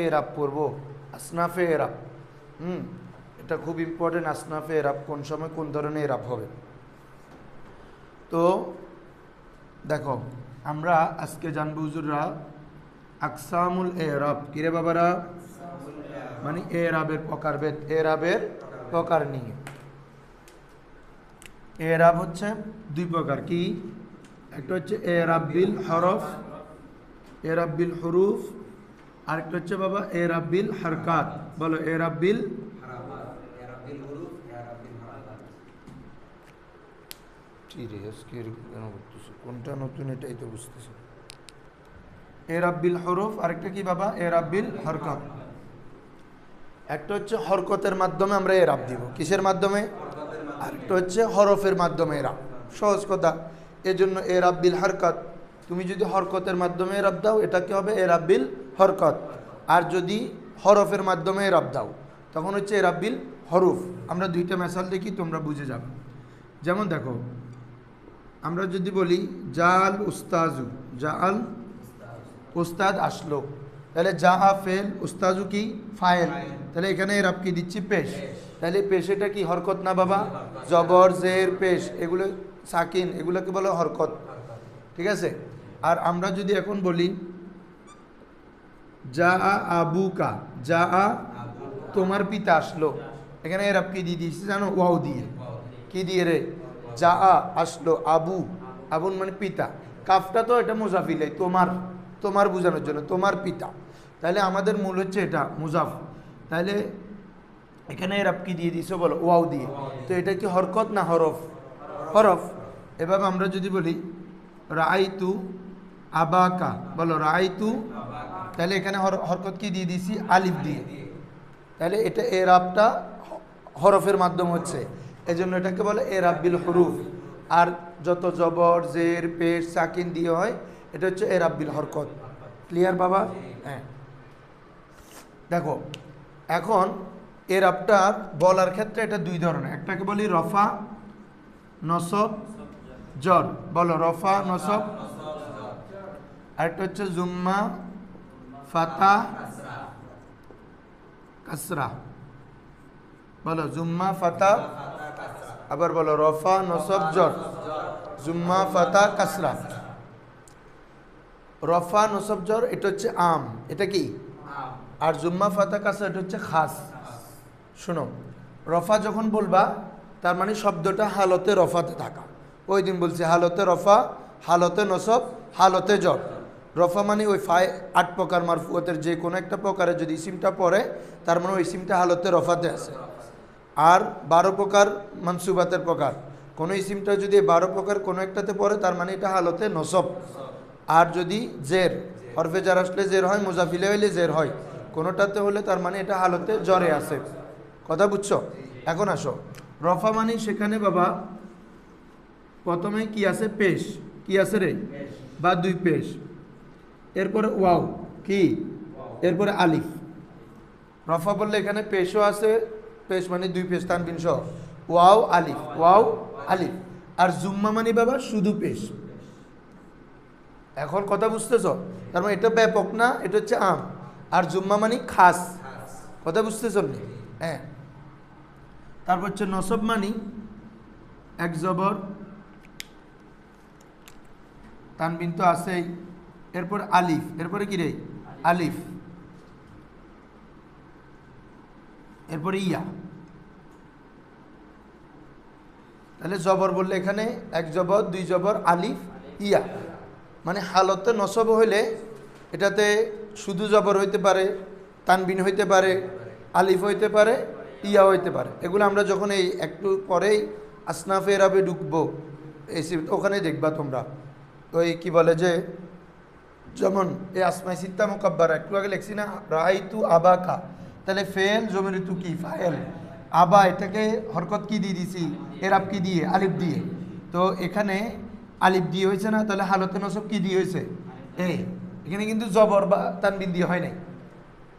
এরাব পড়ব, আসনাফে এরাব। এটা খুব ইম্পর্টেন্ট, আসনাফে এরাব কোন সময় কোন ধরনের এরাব হবে। তো দেখো আমরা আজকে জানবো হুজুররা আকসামুল এরাব। কিরে বাবারা? মানে এরাবের প্রকারভেদ, এরাবের প্রকার নিয়ে। এরাব হচ্ছে দুই প্রকার। কি? একটা হচ্ছে এরাব বিল হরফ, এরাব বিল হুরুফ, আরেকটা হচ্ছে বাবা এরাব বিল হারকাত। বলো এরাব বিল কোনটা নতুন এটাই তো বুঝতেছি। এরাব বিল হরফ, আরেকটা কি বাবা? এরাব বিল হরকত। একটা হচ্ছে হরকতের মাধ্যমে আমরা এরাব দিব। কিসের মাধ্যমে? আরেকটা হচ্ছে হরফের মাধ্যমে এরাব। সহজ কথা, এজন্য এরাব বিল হরকত। তুমি যদি হরকতের মাধ্যমে এরাব দাও এটা কি হবে? এরাব বিল হরকত। আর যদি হরফের মাধ্যমে এরাব দাও তখন হচ্ছে এরাব বিল হরুফ। আমরা দুইটা মেসাল দেখি, তোমরা বুঝে যাবে। যেমন দেখো, আমরা যদি বলি জাল উস্তাজু, জাল উস্তাদ আসলো, তাহলে জাহা ফেল, উস্তাজু কি ফাইল, তাহলে এখানে এরাব কি দিচ্ছি? পেশ। তাহলে পেশেটা কি হরকত না বাবা? জবর জের পেশ এগুলো সাকিন, এগুলোকে বলে হরকত। ঠিক আছে। আর আমরা যদি এখন বলি যা আবুকা, যা তোমার পিতা আসলো, এখানে এরাব কি দিয়ে দিয়েছি জানো? ওয়াও দিয়ে। কি দিয়ে রে? যা আসলো, আবু, আবুন মানে পিতা। কাফটা তো এটা মুজাফিলে, তোমার, তোমার বোঝানোর জন্য, তোমার পিতা। তাহলে আমাদের মূল হচ্ছে এটা মুজাফ। তাহলে এখানে এরাব কি দিয়ে দিয়েছো বলো? ওয়াও দিয়ে। তো এটা কি হরকত না হরফ? হরফ। এভাবে আমরা যদি বলি রাআইতু আবাকা, বলো রাআইতু, তাহলে এখানে হরকত কি দিয়ে দিয়েছি? আলিফ দিয়ে। তাহলে এটা এরাবটা হরফের মাধ্যম হচ্ছে, এজন্য এটাকে বলে এরাব বিল হুরুফ। আর যত জবর জের পেশ সাকিন দিয়ে হয় এটা হচ্ছে এরাব বিল হরকত। ক্লিয়ার বাবা? হ্যাঁ। দেখো এখন এরাবটা বলার ক্ষেত্রে এটা দুই ধরনের। একটাকে বলি রফা নসব জর, বলো রফা নসব। আরেকটা হচ্ছে জুম্মা ফাতা কাসরা, বলো জুম্মা ফাতা। আবার বলো রফা নসব জর, জুম্মা ফাতা কাসরা। রফা নসব জর এটা হচ্ছে আম, এটা কি? আর জুম্মা ফাতা কাসরা এটা হচ্ছে খাস। শোনো, রফা যখন বলবা তার মানে শব্দটা হালতে রফাতে থাকা। ওই দিন বলছি হালতে রফা, হালতে নসব, হালতে জর। রফা মানে ওই 8 প্রকার মারফুয়াতের যে কোনো একটা প্রকারে যদি ইসিমটা পড়ে তার মানে ওই ইসিমটা হালতে রফাতে আছে। আর 12 প্রকার মানসুবাতের প্রকার, কোনো ইসিমটা যদি 12 প্রকার কোনো একটাতে পড়ে তার মানে এটা হালতে নসব। আর যদি জের, হরফে জার আসলে জের হয়, মুজাফিলে হইলে জের হয়, কোনোটাতে হলে তার মানে এটা হালতে জ্বরে আছে। কথা বুঝছো? এখন আসো, রফা মানে সেখানে বাবা প্রথমে কি আছে? পেশ। কি আছে রে? বা দুই পেশ, এরপরে ওয়াও কি, এরপরে আলিফ। রফা বললে এখানে পেশও আছে, পেশ মানে দুই পেশ তানবিন সহ, ওয়াও আলিফ, ওয়াও আলিফ। আর জুম্মা মানে বাবা শুধু পেশ। এখন কথা বুঝতেছ? তার মানে এটা ব্যাপক না, এটা হচ্ছে আম। আর জুম্মা মানে খাস। কথা বুঝতেছ? হ্যাঁ। তারপর হচ্ছে নসব মানি এক জবর, তানবিন তো আছেই, এরপর আলিফ, এরপরে কি রে? আলিফ, এরপরে ইয়া। তাহলে জবর বললে এখানে এক জবর, দুই জবর, আলিফ, ইয়া। মানে হালতে নসব হইলে এটাতে শুধু জবর হইতে পারে, তানবিন হইতে পারে, আলিফ হইতে পারে, ইয়া হইতে পারে। এগুলো আমরা যখন এই একটু পরেই আসনাফে এরাবে ঢুকবো ওখানে দেখবা তোমরা। ওই কি বলে যে, যেমন এই আসমাই সিত্তা মুকাব্বারা একটু আগে লেখছি না, রাআইতু আবাকা, তাহলে ফেল জমির তু কি ফাইল, আবা এটাকে হরকত কি দিয়ে দিছি? এরাব কি দিয়ে? আলিফ দিয়ে। তো এখানে আলিফ দিয়ে হয়েছে না, তাহলে হালতে নসব কি দিয়ে হয়েছে? এখানে কিন্তু জবর বা তানবিন দিয়ে হয় নাই।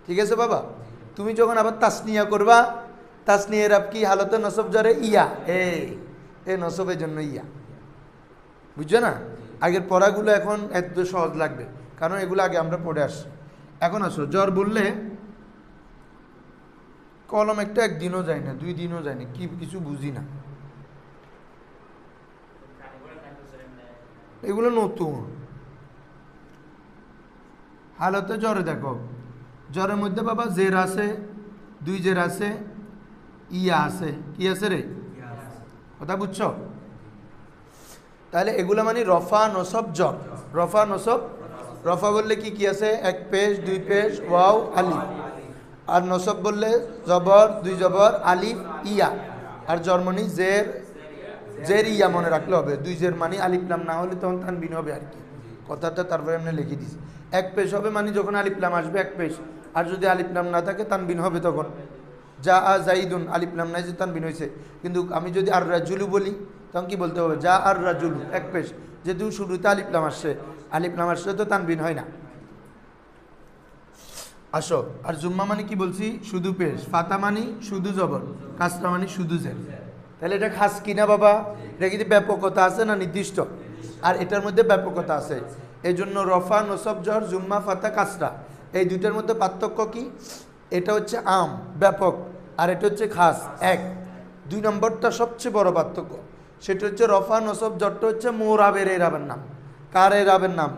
ঠিক আছে বাবা? তুমি যখন আবার তাসনিয়া করবা, তাসনিয়া এরাব কি? হালতে নসব জরে ইয়া, এই নসবের জন্য ইয়া। বুঝছো না? আগের পড়াগুলো এখন এত সহজ লাগবে, কারণ এগুলো আগে আমরা পড়ে আসছি। এখন আসো জ্বর বললে কলম একটা একদিনও যায় না, 2 দিনও যায় না, কি কিছু বুঝি না, এগুলো নতুন হালতে জ্বরে। দেখো জ্বরের মধ্যে বাবা জের আছে, 2 জের আছে, ইয়া আছে, কি আছে রে, কথা বুঝছো? তাহলে এগুলো মানে রফা নসব জ্বর। রফা নসব, রফা বললে কি কি আছে, 1 পেশ 2 পেশ ওয়াও আলিফ, আর নসব বললে জবর 2 জবর আলিফ ইয়া, আর জর্মনি জের, জের ইয়া মনে রাখলে হবে। 2 জের মানে আলিফ লাম না হলে তখন তানবিন হবে আর কি, কথাটা তারপরে আমরা লিখে দিছি। 1 পেশ হবে মানে যখন আলিফ লাম আসবে 1 পেশ, আর যদি আলিফ লাম না থাকে তানবিন হবে তখন। যা আ জাইদুন, আলিফ লাম নাই যে তানবিন হয়েছে, কিন্তু আমি যদি আর রাজুলু বলি তখন কি বলতে হবে, যা আর রাজুলু 1 পেশ, যেহেতু শুরুতে আলিফ লাম আসছে, আলিফ লাম আসলে তো তানবিন হয় না। আসো, আর জুম্মা মানে কি বলছি, শুধু পেশ, ফাতা মানে শুধু জবর, কাসরা মানে শুধু জের। তাহলে এটা খাস কিনা বাবা, এটা কিন্তু ব্যাপকতা আছে না নির্দিষ্ট, আর এটার মধ্যে ব্যাপকতা আছে। এই জন্য রফা নসব জ্বর জুম্মা ফাতা কাসরা এই দুইটার মধ্যে পার্থক্য কি, এটা হচ্ছে আম ব্যাপক, আর এটা হচ্ছে খাস 1। 2 নম্বরটা সবচেয়ে বড় পার্থক্য, সেটা হচ্ছে রফা নসব জ্বরটা হচ্ছে মোরাবের এরাবের নাম। কার এরাবের নাম?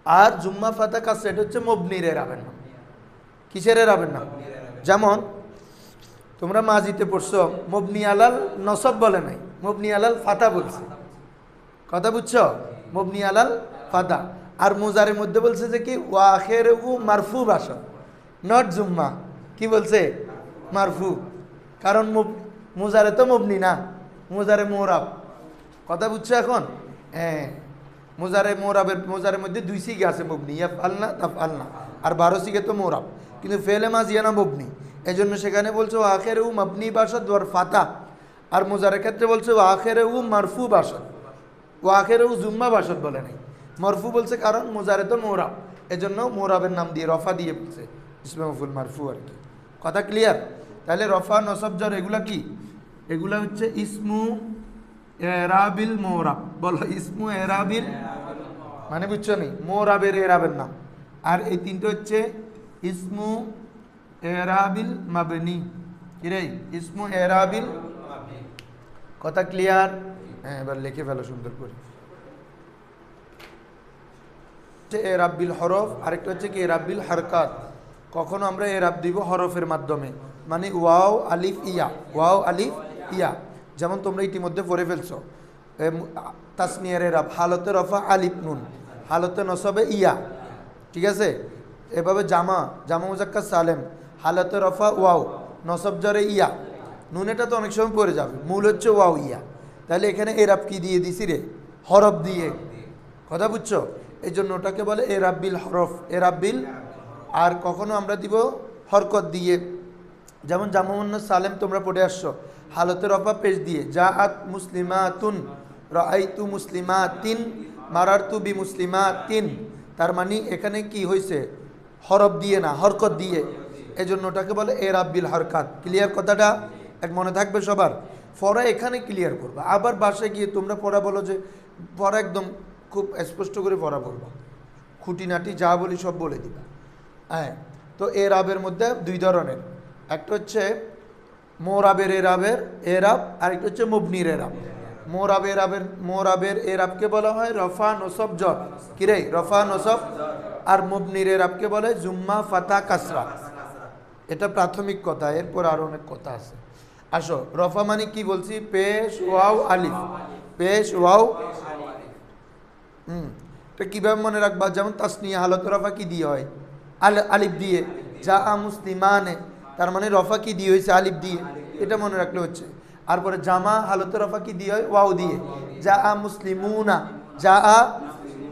আর জুম্মা ফাতা কাসরা এটা হচ্ছে মবনির এরাবের নাম। কিসের এরাবের নাম? যেমন তোমরা মাজিতে পড়ছো, মবনি আলাল নসব বলে নাই, মবনি আলাল ফাতা বলছে, কথা বুঝছো, মবনি আলাল ফাতা। আর মুজারের মধ্যে বলছে যে কি ওয়াখেরহু মারফু ভাষা, নট জুম্মা, কি বলছে, মারফু, কারণ মুজারে তো মবনি না, মুজারে মোরাব, কথা বুঝছো এখন? হ্যাঁ, মুজারে মোরাবের, মুজারের মধ্যে 2 সিগে আছে মবনি, ইয়াফআলনা তাফআলনা, আর 12 সিগে তো মোরাব, কিন্তু ফেলে মাজিয়া না মবনি। এই জন্য সেখানে বলছে ও আখেরহু মাবনি বাসাদ ওয়ার ফাতা, আর মুজারের ক্ষেত্রে বলছে ও আখেরহু মারফু বাসাদ, ও আখেরহু জুম্মা বাসাদ বলে নাই, মরফু বলছে, কারণ মুজারে তো মোরাব, এজন্য মোরাবের নাম দিয়ে রফা দিয়ে বলছে, ইসমে মফুল মারফু আর কি। কথা ক্লিয়ার? তাহলে রফা নসব জ্বর এগুলা কি, এগুলা হচ্ছে ইসমু এরাবিল মোরাব, বলো ইসমু এরাবিল, মানে বুঝছো নি, মোরাবের এরাবের নাম। আর এই 3টে হচ্ছে ইসমু এরাবিল মাবনি, কি রে, ইসমু এরাবিল, কথা ক্লিয়ার? হ্যাঁ, এবার লিখে ফেলো সুন্দর করে। এরাবিল হরফ, আরেকটা হচ্ছে কি এরাবিল হারকাত। কখনো আমরা এরাব দিব হরফের মাধ্যমে, মানে ওয়াও আলিফ ইয়া, ওয়াও আলিফ ইয়া। যেমন তোমরা ইতিমধ্যে পড়ে ফেলছো তাসনিয়ার এরাব, হালতে রফা আলিফ নুন, হালতে নসবে ইয়া, ঠিক আছে? এভাবে জামা, জামা মুজাক্কার সালেম, হালতে রফা ওয়াও, নসব জরে ইয়া, নুন, এটা তো অনেক সময় পড়ে যাবে, মূল হচ্ছে ওয়াও ইয়া। তাহলে এখানে এরাব কি দিয়ে দিছি রে, হরফ দিয়ে, কথা বুঝছো? এই জন্য ওটাকে বলে এরাবিল হরফ, এরাবিল। আর কখনো আমরা দিব হরকত দিয়ে, যেমন জামা মুন্নাস সালেম তোমরা পড়ে আসছো, হালতে রফা পেশ দিয়ে, জাআত মুসলিমাতুন, রাআইতু মুসলিমাতিন, মারারতু বি মুসলিমাতিন, তার মানে এখানে কি হয়েছে, হরফ দিয়ে না, হরকত দিয়ে, এজন্য ওটাকে বলে এরাবিল হরকাত। ক্লিয়ার কথাটা? এক মনে থাকবে সবার। পড়া এখানে ক্লিয়ার করবা, আবার বাসায় গিয়ে তোমরা পড়া বলো যে পড়া একদম খুব স্পষ্ট করে পড়া বলবা, খুঁটিনাটি যা বলি সব বলে দিবা। হ্যাঁ, তো এরাবের মধ্যে 2 ধরনের, একটা হচ্ছে মোরাবের এরাবের এরাব, আরেকটা হচ্ছে মুবনির এরাব। মোরাবের এরাবকে বলা হয় রফা নসব জ্বর, কিরে, রফা নসব। আর মুবনির এরাবকে বলে জুম্মা ফাতা কাসরা। এটা প্রাথমিক কথা, এরপর আরো অনেক কথা আছে। আসো, রফা মানে কি বলছি, পেশ ওয়াও আলিফ, পেশ ওয়াও। এটা কিভাবে মনে রাখবা, যেমন তাসনিয়া হালত রফা কি দিয়ে হয়, আলিফ দিয়ে, যা আ মুসলিমানে, তার মানে রফা কি দিয়ে হয়েছে, আলিফ দিয়ে, এটা মনে রাখলে হচ্ছে। আর পরে জামা হালতে রফা কি দিয়ে হয়, ওয়াও দিয়ে, যা আ মুসলিমুনা, যা আ,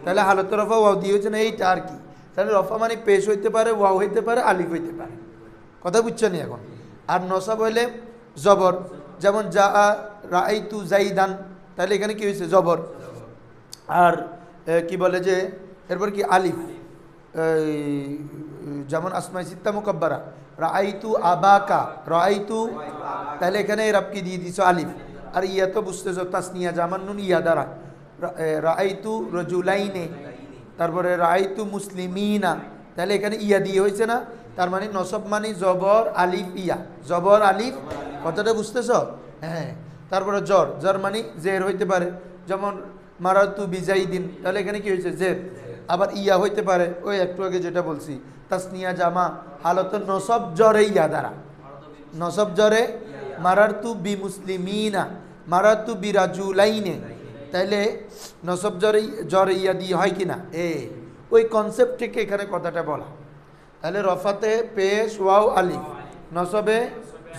তাহলে হালতে রফা ওয়াও দিয়ে হয়েছে না, এইটা আর কি। তাহলে রফা মানে পেশ হইতে পারে, ওয়াও হইতে পারে, আলিফ হইতে পারে, কথা বুঝছো নি এখন? আর নসব হইলে জবর, যেমন যা আ রাআইতু জাইদান, তাহলে এখানে কি হয়েছে, জবর। আর কি বলে যে এরপর কি আলিফ, যেমন আসমাই সিত্তা মুকাব্বারা, রাআইতু আবাকা, রাআইতু, তাহলে এখানে এরাব কি দিয়ে দিছো, আলিফ। আর ইয়া তো বুঝতেছো, তাসনিয়া জামান নুন ইয়া দ্বারা, রাআইতু রাজুলাইনে, তারপরে রাআইতু মুসলিমিনা, তাহলে এখানে ইয়া দিয়ে হয়েছে না, তার মানে নসব মানে জবর আলিফ ইয়া, জবর আলিফ, কথাটা বুঝতেছ? হ্যাঁ। তারপরে জ্বর, জ্বর মানে জের হইতে পারে, যেমন মারাতু বিজাইদিন, তাহলে এখানে কি হয়েছে? জের। আবার ইয়া হইতে পারে, ওই একটু আগে যেটা বলছি, তাসনিয়া জামা, হালত নসব জরে ইয়া দ্বারা, নসব জরে মারাতু বি মুসলিমিনা, মারাতু বি রাজুলাইনে, তাইলে নসব জরে ইয়া দিয়ে হয় কিনা? ওই কনসেপ্ট থেকে এখানে কথাটা বলা। তাহলে রফাতে পেশ ওয়াও আলিফ, নসবে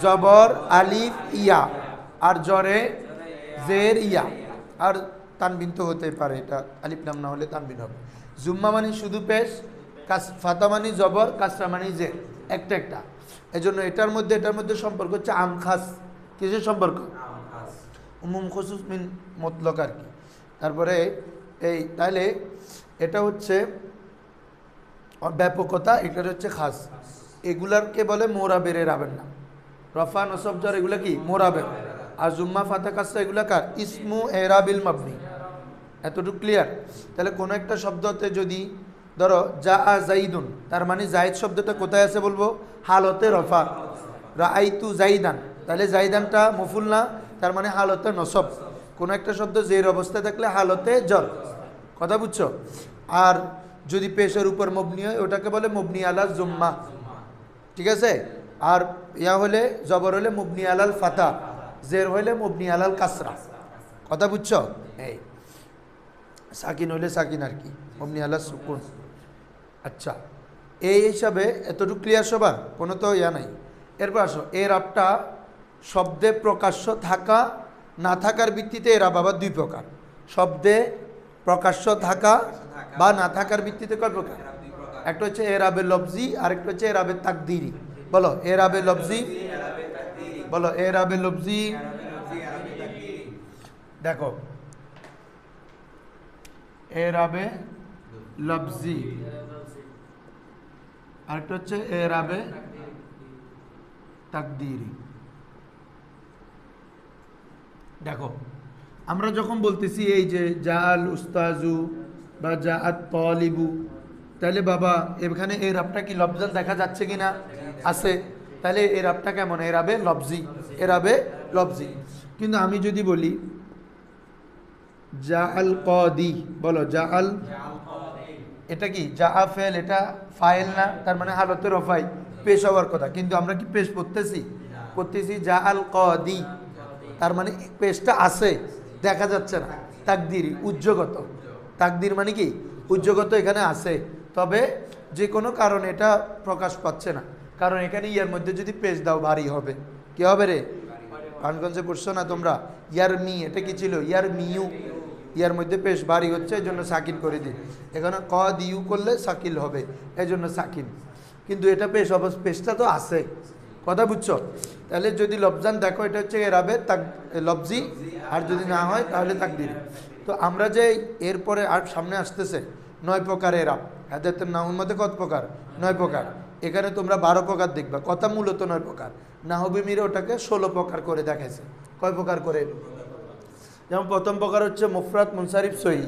জবর আলিফ ইয়া, আর জরে জের ইয়া, আর তানবিন তো হতে পারে, এটা আলিফ নাম না হলে তানবিন হবে। জুম্মা মানে শুধু পেশ, ফাতা মানে জবর, কাসরা মানে জের, একটা একটা। এই জন্য এটার মধ্যে সম্পর্ক হচ্ছে আম খাস। কিসের সম্পর্ক? উমুম খুসুস মিন মতলক আর কি। তারপরে তাহলে এটা হচ্ছে ব্যাপকতা, এটা হচ্ছে খাস। এগুলারকে বলে মোরাবের এরাবের নাম। রফা নসব জর এগুলা কি? মোরাবের। আর জুম্মা ফাতা কাসরা এগুলা কার? ইসমু এরাবিল মাবনি। এতটুকু ক্লিয়ার? তাহলে কোনো একটা শব্দতে যদি ধরো জা আ জাইদুন, তার মানে জাইদ শব্দটা কোথায় আছে বলবো? হালতে রফা। রাআইতু জাইদান, তাহলে জাইদানটা মফুল না, তার মানে হালতে নসব। কোনো একটা শব্দ জের অবস্থায় থাকলে হালতে জর, কথা বুঝছো? আর যদি পেশের উপর মবনি হয় ওটাকে বলে মবনি আলাল জুম্মা, ঠিক আছে? আর ইয়া হলে জবর হলে মবনি আলাল ফাতা, জের হলে মবনি আলাল কাসরা, কথা বুঝছো? এই সাকিন হলে সাকিন আর কি, মবনি আলাল সুকুন। আচ্ছা, এই হিসাবে এতটুকু ক্লিয়ার সবার? কোনো তো ইয়া নাই। এরপর আসো, এর আপটা শব্দে প্রকাশ্য থাকা না থাকার ভিত্তিতে এরাব আবার দুই প্রকার। শব্দে প্রকাশ্য থাকা বা না থাকার ভিত্তিতে কয় প্রকার? একটা হচ্ছে এরাবে লফজি, আরেকটা হচ্ছে এরাবে তাকদিরি। বলো এরাবে লফজি, বলো এরাবে লফজি। দেখো এরাবে লফজি, আরেকটা হচ্ছে এরাবে তাকদিরি। দেখো আমরা যখন বলতেছি এই যে জাআল উস্তাজু বা জাআত তালিবু, তাহলে বাবা এখানে এর আপটা কি লফজান দেখা যাচ্ছে কিনা? আছে। তাহলে এর আপটা কেমন? এরাবে লফজি, এরাবে লফজি। কিন্তু আমি যদি বলি জাআল কাদি, বলো জাআল, এটা কি জাআ ফেল, এটা ফাইল না, তার মানে হালতে রফাই, পেশ হওয়ার কথা, কিন্তু আমরা কি পেশ করতেছি জাআল কাদি, তার মানে পেশটা আছে, দেখা যাচ্ছে না। তাকদিরি উজ্জগত, তাকদির মানে কি? উজ্জগত, এখানে আছে, তবে যে কোনো কারণে এটা প্রকাশ পাচ্ছে না, কারণ এখানে ইয়ার মধ্যে যদি পেশ দাও ভারী হবে। কি হবে রে? পানগঞ্জে পড়ছো না তোমরা? ইয়ার মি, এটা কি ছিল? ইয়ার মিউ, ইয়ার মধ্যে পেশ ভারী হচ্ছে, এই জন্য সাকিন করে দিই। এখানে ক দিউ করলে সাকিল হবে, এই জন্য সাকিন। কিন্তু এটা পেশ পেশটা তো আছে, কথা বুঝছো? তাহলে যদি লফজান দেখো, এটা হচ্ছে এরাবে লফজি, আর যদি না হয় তাহলে তাকদিরি। তো আমরা যে এরপরে আর সামনে আসতেছে 9 প্রকার এরাব, হাদায়াতুন নাহউর মধ্যে কত প্রকার? 9 প্রকার। এখানে তোমরা 12 প্রকার দেখবা, কথা মূলত 9 প্রকার। নাহবি মিরে ওটাকে 16 প্রকার করে দেখাইছে। কয় প্রকার করে? যেমন প্রথম প্রকার হচ্ছে মুফরাদ মুনসারিফ সহি,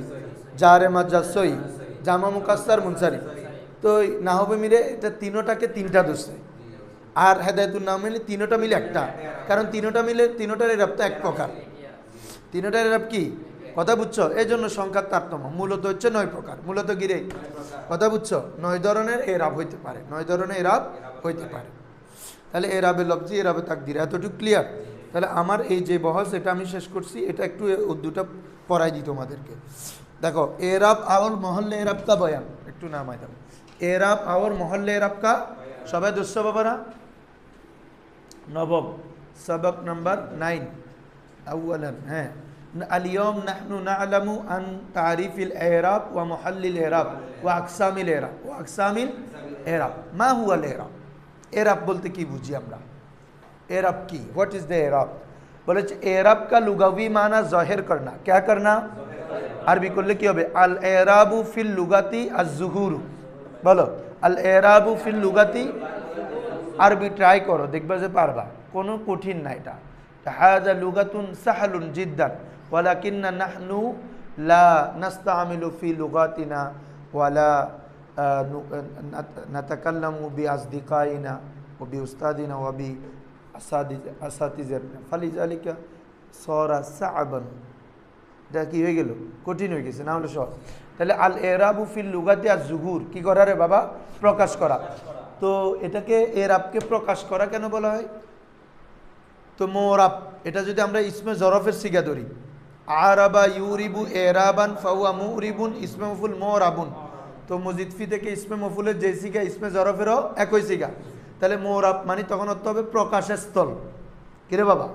জারে মাজাজ সহি, জামা মুকাসসার মুনসারিফ। তো নাহবি মিরে এটা তিনোটাকে তিনটা দোষে, আর হেদায়েতুন নাহউ মিলে তিনোটা মিলে একটা, কারণ তিনোটা মিলে তিনোটার এরাব তো এক প্রকার। তিনোটার এরাব কি? কথা বুঝছো? এই জন্য সংখ্যার তারতম্য। মূলত হচ্ছে 9 প্রকার। মূলত গিরে, কথা বুঝছো? 9 ধরনের এরাব হইতে পারে, 9 ধরনের এরাব হইতে পারে। তাহলে এরাবে লফজি, এরাবে তাকদির, এতটুকু ক্লিয়ার? তাহলে আমার এই যে বহস এটা আমি শেষ করছি, এটা একটু উর্দুটা পড়াই দিই তোমাদেরকে। দেখো এরাব আর মহল্লে এরাব কা বয়ান, একটু নামাই দাও। এরাব আর মহল্লে এরাব কা, সবাই দোস্ত বাবারা, নবম সবক নাম্বার 9 আউয়ালান। হ্যাঁ, اليوم نحن نعلم عن تعريف الإعراب ومحل الإعراب وأقسام الإعراب وأقسام الإعراب। ما هو الإعراب? إعراب বলতে কি বুঝি আমরা? إعراب কি? What is the إعراب? বলেছে إعراب का लुगावी माना ज़ाहिर करना। क्या करना? আরবি করলে কি হবে? আল ইরাবু ফিল লুগাতি আজ-যুহুরু। বলো আল ইরাবু ফিল লুগাতি। আরবি ট্রাই করো, দেখবা যে পারবা, কোনো কঠিন না এটা। হাযা লুগাতুন সাহলুন জিদ্দান ওয়ালাকিন্না নাহনু লা নাস্তামিলু ফি লুগাতিনা ওয়ালা নাতাকাল্লামু বিআসদিকাইনা ওয়া বিউস্তাদিনা ওয়া বি আসাতিজাতিনা ফালিযালিকা সারা সা'বান। এটা কি হয়ে গেল? কঠিন হয়ে গেছে, না হলে সহজ। তাহলে আল এরাবু ফিল লুগাতি আজ-জুহুর, কি করা রে বাবা? প্রকাশ করা। তো এটাকে এরাবকে প্রকাশ করা কেন বলা হয়? তো মোরাব, এটা যদি আমরা ইসমে জরফের সিগা ধরি, আরাবা ইউরিবু এরাবান ফাহুয়া মুরিবুন ইসমে মফুল মোরাবুন। তো মুজিদফি থেকে ইসমে মফুলের যে সিগা ইসমে জরফেরও একই সিগা। তাহলে মোরাব মানে তখন অর্থ হবে প্রকাশের স্থল। কিরে বাবা?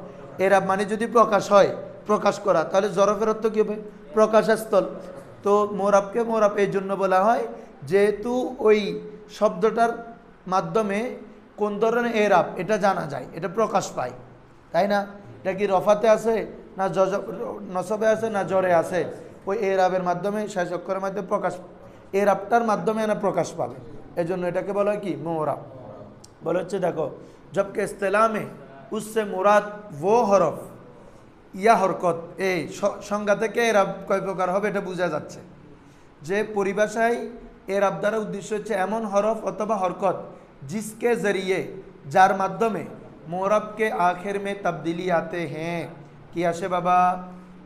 এরাব মানে যদি প্রকাশ হয়, প্রকাশ করা, তাহলে জরফের অর্থ কী হবে? প্রকাশের স্থল। তো মোরাবকে মোরাব এই জন্য বলা হয় যেহেতু ওই শব্দটার মাধ্যমে কোন ধরনের এরাব এটা জানা যায়, এটা প্রকাশ পায়, তাই না? এটা কি রফাতে আছে না নসবে আছে না জরে আছে? ওই এরাবের মাধ্যমে, শেষ অক্ষরের মাধ্যমে প্রকাশ, এরাবটার মাধ্যমে না প্রকাশ পাবে। এই জন্য এটাকে বলা হয় কি? মোরাব। বলা হচ্ছে দেখো, জবকে ইস্তেলাহ মে উসসে মুরাদ वो হরফ ইয়া হরকত, এই সংজ্ঞা থেকে এরাব কয় প্রকার হবে এটা বোঝা যাচ্ছে যে পরিভাষায় এরাব দ্বারা উদ্দেশ্য হচ্ছে এমন হরফ অথবা হরকত जिसके जरिए, যার মাধ্যমে মোরাবকে আখের মে তবদিলি আতে হ্যাঁ। কি আসে বাবা?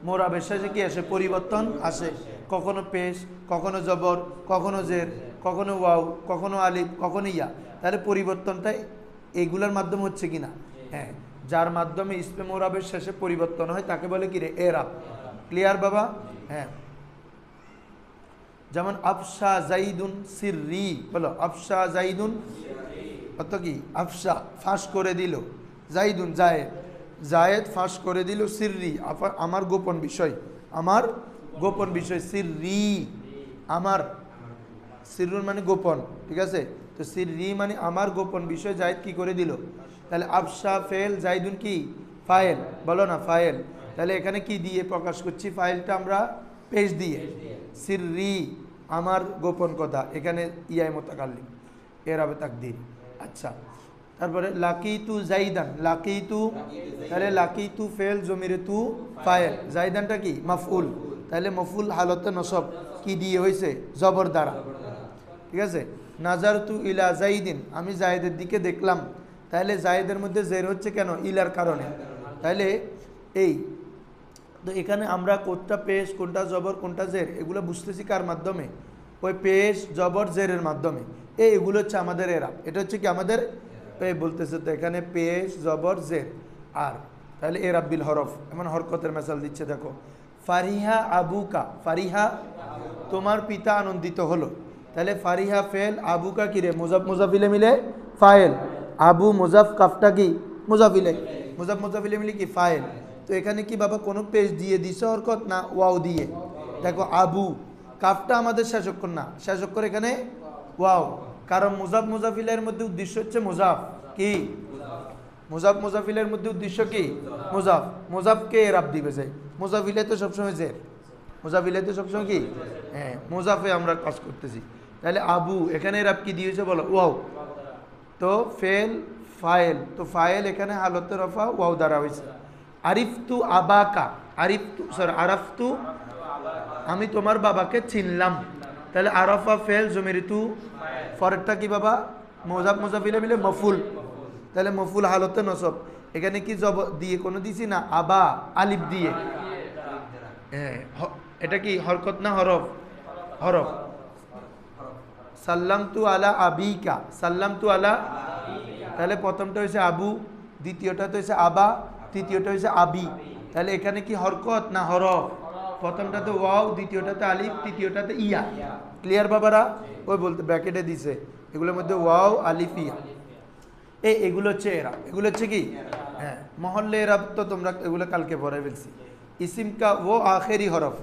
মোরাবের শেষে কি আসে? পরিবর্তন আসে। কখনো পেশ, কখনো জবর, কখনো জের, কখনো ওয়াও, কখনো আলিফ, কখনো ইয়া। তাহলে পরিবর্তনটা এগুলোর মাধ্যমে হচ্ছে কিনা? হ্যাঁ, যার মাধ্যমে ইসমে মোরাবের শেষে পরিবর্তন হয় তাকে বলে কি রে? এরাব। ক্লিয়ার বাবা? হ্যাঁ, যেমন আফশা জাইদুন সিররি, বলো আফশা জাইদুন, অত কি? আফশা ফাঁস করে দিল, জাইদুন জায়েদ, জায়েদ ফাঁস করে দিল, সিররি আমার গোপন বিষয়, আমার গোপন বিষয়, সিররি আমার, সিররুন মানে গোপন, ঠিক আছে? তো সিররি মানে আমার গোপন বিষয়, জায়েদ কি করে দিল? তাহলে আফশা ফেল, জাইদুন কি? ফাইল, বলো না ফাইল। তাহলে এখানে কি দিয়ে প্রকাশ করছি? ফাইলটা আমরা পেশ দিয়ে, সিররি আমার গোপন কথা, এখানে ইয়াই মুতাকাল্লিম, এরাবে তাকদীর। আচ্ছা, তারপরে লাকিতু জাইদান, লাকিতু, তাহলে লাকিতু ফেল, জমিরে তু ফাইল, জাইদানটা কি? মাফউল। তাহলে মফুল হালতে নসব কি দিয়ে হয়েছে? জবর দ্বারা, ঠিক আছে? নাজারতু ইলা জাইদিন, আমি জায়েদের দিকে দেখলাম। তাহলে জায়েদের মধ্যে জের হচ্ছে কেন? ইলার কারণে। তাহলে এই তো এখানে আমরা কোনটা পেশ, কোনটা জবর, কোনটা জের, এগুলো বুঝতেছি কার মাধ্যমে? ওই পেশ, জবর, জেরের মাধ্যমে। এগুলো হচ্ছে আমাদের এরাব। এটা হচ্ছে কি আমাদের বলতেছে, তো এখানে পেশ, জবর, জের আর, তাহলে এরাব বিল হরফ। এমন হরকতের মেসাল দিচ্ছে দেখো, ফারিহা আবুকা, ফারিহা তোমার পিতা আনন্দিত হলো। তাহলে ফারিহা ফেল, আবুকা কি রে? মুজাফ মুজাফিলে মিলে ফাইল, আবু মুজাফ, কাফটা কি? মুজাফিলে, মুজাফ মুজাফিলে মিলে কি? ফাইল। তো এখানে কি বাবা কোনো পেশ দিয়ে দিছে হরকত না ওয়াও দিয়ে? দেখো আবু, কাফটা আমাদের শেষ অক্ষর না, শেষ অক্ষর এখানে ওয়াও, কারণ মুজাফ মুজাফিলের মধ্যে উদ্দেশ্য হচ্ছে মুজাফ কি? মুজাফ মুজাফিলের মধ্যে উদ্দেশ্য কি? মুজাফ। মুজাফকে এরাব দিবে যায়, মুজাফিলে তো সবসময় জের, মুজাফিলে তো সবসময় কি? হ্যাঁ, মুজাফে আমরা কাজ করতেছি। তাহলে আবু এখানে এরাব কি দিয়েছে বলো? ওয়াও। তো ফেল ফাইল, তো ফাইল এখানে হালতে রফা ওয়াও দ্বারা হয়েছে। আরিফতু আবাকা, আরিফতু সরি আরাফতু, আমি তোমার বাবাকে চিনলাম। তাহলে আরাফা ফেল, জমিরিতু, ফরেরটা কি বাবা? মুজাফ মুজাফিলে মিলে মফুল। তাহলে মফুল হালতে নসব, এখানে কি জব দিয়ে কোনো দিছি না? আবা আলিফ দিয়ে। হ্যাঁ, এটা কি হরকত না হরফ? হরফ। সাল্লামতু আলা আবিকা, সাল্লামতু আলা, তাহলে প্রথমটা হয়েছে আবু, দ্বিতীয়টা তো হয়েছে আবা, তৃতীয়টা হয়েছে আবি। তাহলে এখানে কি হরকত না হরফ? প্রথমটাতে ওয়াও, দ্বিতীয়টাতে আলিফ, তৃতীয়টাতে ইয়া। ক্লিয়ার বাবারা? ওই বলতে ব্র্যাকেটে দিছে, এগুলোর মধ্যে ওয়াও, আলিফ, ইয়া। এগুলো হচ্ছে এরাব। এগুলো হচ্ছে কি? হ্যাঁ, মহল্লে এরাব তো তোমরা এগুলো কালকে পড়ে ফেলছি। ইসিম কা ও আখেরি হরফ,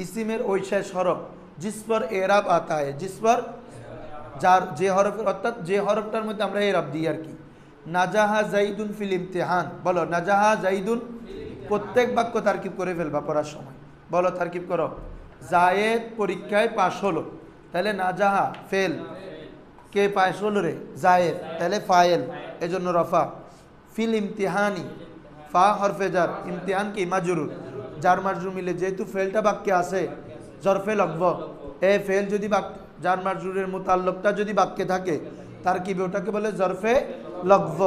ইসিমের ওই শেষ হরফ, জিস পর এরাব আতা হয়, জিস পর যার যে হরফের, অর্থাৎ যে হরফটার মধ্যে আমরা এরাব দিই আর কি। নাজাহা জাইদুন ফিল ইমতিহান, বলো নাজাহা জাইদুন। প্রত্যেক বাক্য তারকিব করে ফেলবা পড়ার সময়, বলো তারকিব করো। জায়েদ পরীক্ষায় পাশ হলো, তাহলে নাজাহা ফেল, কে পাশ হলো রে? জায়েদ, তাহলে ফায়েল, এজন্য রফা। ফিল ইমতিহানি, ফা হরফে জার, ইমতিহান কি? মাজরুর, জার মাজরুর মিলে, যেহেতু ফেলটা বাক্যে আছে জরফে লকব, এ ফেল যদি জার মাজরুরের মুতাল্লকটা যদি বাক্যে থাকে তার কি ওটাকে বলে জরফে লগভ।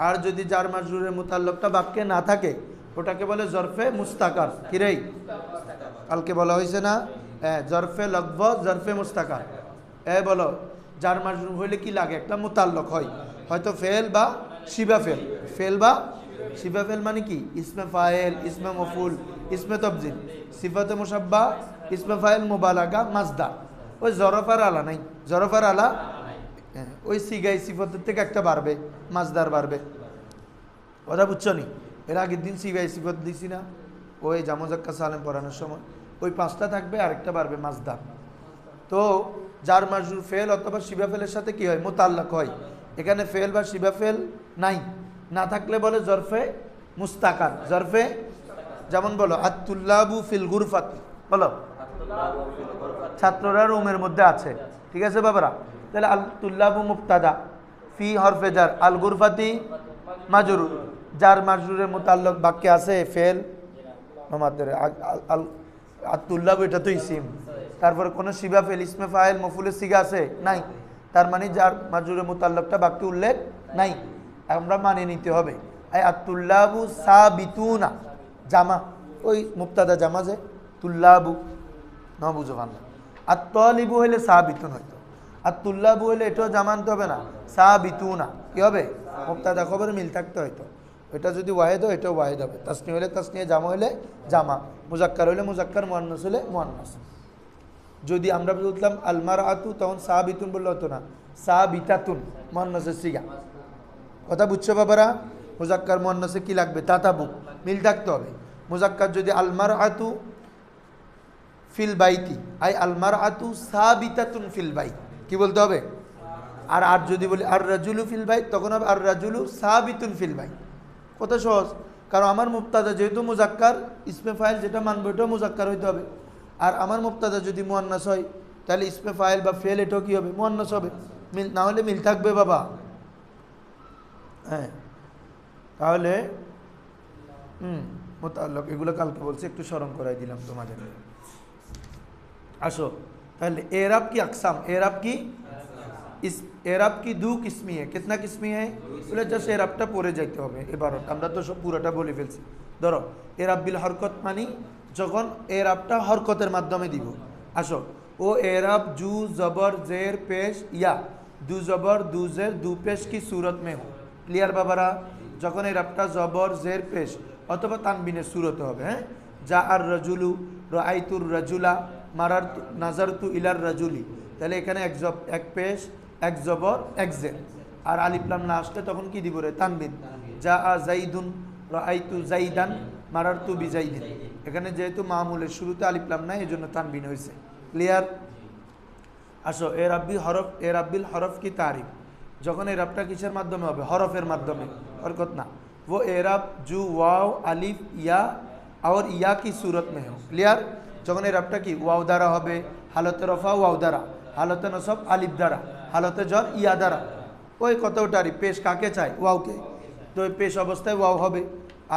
আর যদি জার মাজরুরের মুতাল্লকটা বাক্যে না থাকে ওটাকে বলে জরফে মুস্তাকার। কি রে, কালকে বলা হয়েছে না? হ্যাঁ, জরফে লগভ, জরফে মুস্তাকার। বলো, জার মাজরুর হইলে কি লাগে? একটা মুতাল্লক হয়, হয়তো ফেল বা শিবা ফেল। ফেল বা শিবা ফেল মানে কি? ইসমে ফাইল, ইসমে মফুল, ইসমে তফজিল, সিফাতে মুসাব্বা, ইসমে ফাইল, মুবালাগা, মাজদার। ওই জরফার আলা নাই, জরফার আলা ওই সিগাই সিফতের থেকে একটা বাড়বে, মাজদার বাড়বে। কথা বুঝছো নি? এর আগের দিন সিগাই সিফত দিছি না ওই জামজাক্কা সালেম পড়ানোর সময়? ওই 5টা থাকবে, আরেকটা বাড়বে মাজদার। তো জার মাজরুর ফেল অথবা শিবা ফেলের সাথে কি হয়? মুতাল্লাক হয়। এখানে ফেল বা শিবা ফেল নাই, না থাকলে বলে জরফে মুস্তাকার। জরফে, যেমন বলো আত-তুল্লাবু ফিল গুরফাতি, বলো ছাত্ররা রুমের মধ্যে আছে। ঠিক আছে বাবারা? তাহলে আল-তুল্লাবু মুবতাদা, ফি হরফে জার, আল গুরফাতি মাজরুর। জার মাজরুরের মুতাল্লাক বাক্যে আছে ফেল, আমাদের আত-তুল্লাবু এটা তো ইসিম, তারপরে কোনো শিবা ফেল, ইসমে ফাইল, মফুলের সিগা আছে? নাই। তার মানে জার মাজরুরের মুতাল্লাকটা বাক্যে উল্লেখ নাই, আমরা মানিয়ে নিতে হবে। আত-তুল্লাবু সাবিতুনা, জামা, ওই মুবতাদা জামা যে তুল্লাবু, না বুঝো বাংলা। আত-তালিবু হইলে সাবিতুন হইতো, আত-তুল্লাবু হইলে এটাও জামা আনতে হবে না, সাবিতুনা কি হবে? মুবতাদা খবরে মিল থাকতে হইতো। এটা যদি ওয়াহেদ হয় এটাও ওয়াহেদ হবে, তাসনিয়া হইলে তাসনিয়া, জামা হইলে জামা, মুজাক্কার হইলে মুজাক্কার, মুয়ান্নাস হইলে মুয়ান্নাস। যদি আমরা বলতাম আলমারাতু, তখন সাবিতুন বললে হতো না, সাবিতাতুন, মুয়ান্নাসের সিগা। কথা বুঝছো বাবারা? মুজাক্কার মুয়ান্নাসে কি লাগবে? তাতাবু, মিল থাকতে হবে। মুজাক্কার যদি আলমারাতু ফিল বাইতি, আই আলমারাতু সাবিতাতুন ফিল বাইত, কি বলতে হবে? আর যদি বলি আর রাজুলু ফিল বাইত, তখন হবে আর রাজুলু সাবিতুন ফিল বাইত। কত সহজ, কারণ আমার মুবতাদা যেহেতু মুজাক্কার, ইসমে ফাইল যেটা মানবে এটাও মুজাক্কার হইতে হবে। আর আমার মুবতাদা যদি মুয়ান্নাস হয় তাহলে ইসমে ফাইল বা ফেল এটাও কি হবে? মুয়ান্নাস হবে। মিল না হলে মিল থাকবে বাবা। হ্যাঁ, তাহলে মুতাল্লাক এগুলো কালকে বলছি, একটু স্মরণ করাই দিলাম তোমাদের। আসো তাহলে एराब की अकसाम, एराब की इस एराब की दो किस्मी है। कितना किस्मी है? बोले जैसे एराबটা পড়ে যাইতে হবে এবারও, আমরা তো সব পুরোটা বলে ফেলছি। ধরো এরাব বিল হরকত মানে যখন এরাবটা হরকতের মাধ্যমে দিব। আসো, ও एराब जू जबर जेर पेश या दू जबर दू जेर दू पेश की सूरत में हो। ক্লিয়ার বাবারা? যখন এরাবটা জবর জের পেশ অথবা তানবিনের সুরতে হবে। হ্যাঁ, যা আর রাজুলু, রাআইতুর রাজুলা, মারারতু নাজারতু ইলার রাজুলি, তাহলে এখানে এক পেশ, এক জবর, এক জের। আর আলিফ লাম না আসলে তখন কি দিব রে? তানবিন। যা আ জাইদুন, রাআইতু জাইদান, মারারতু বিজাইদিন। এখানে যেহেতু মামুলের শুরুতে আলিফ লাম নাই, এই জন্য তানবিন হয়েছে। ক্লিয়ার? আসো, এরাব্বিল হরফ কি তারিফ। যখন এরাবটা কিসের মাধ্যমে হবে? হরফের মাধ্যমে, হরকত না। वो एराब जू वाव अलिफ या और या की सूरत में हो। क्लियर? যখন এরাবটা কি ওয়াও দ্বারা হবে, হালতে রফা ওয়াও দ্বারা, হালতে নসব আলিফ দ্বারা, হালতে জর ইয়া দ্বারা। ওই কতটারি পেশ কাকে চাই? ওয়াওকে। তো ওই পেশ অবস্থায় ওয়াও হবে,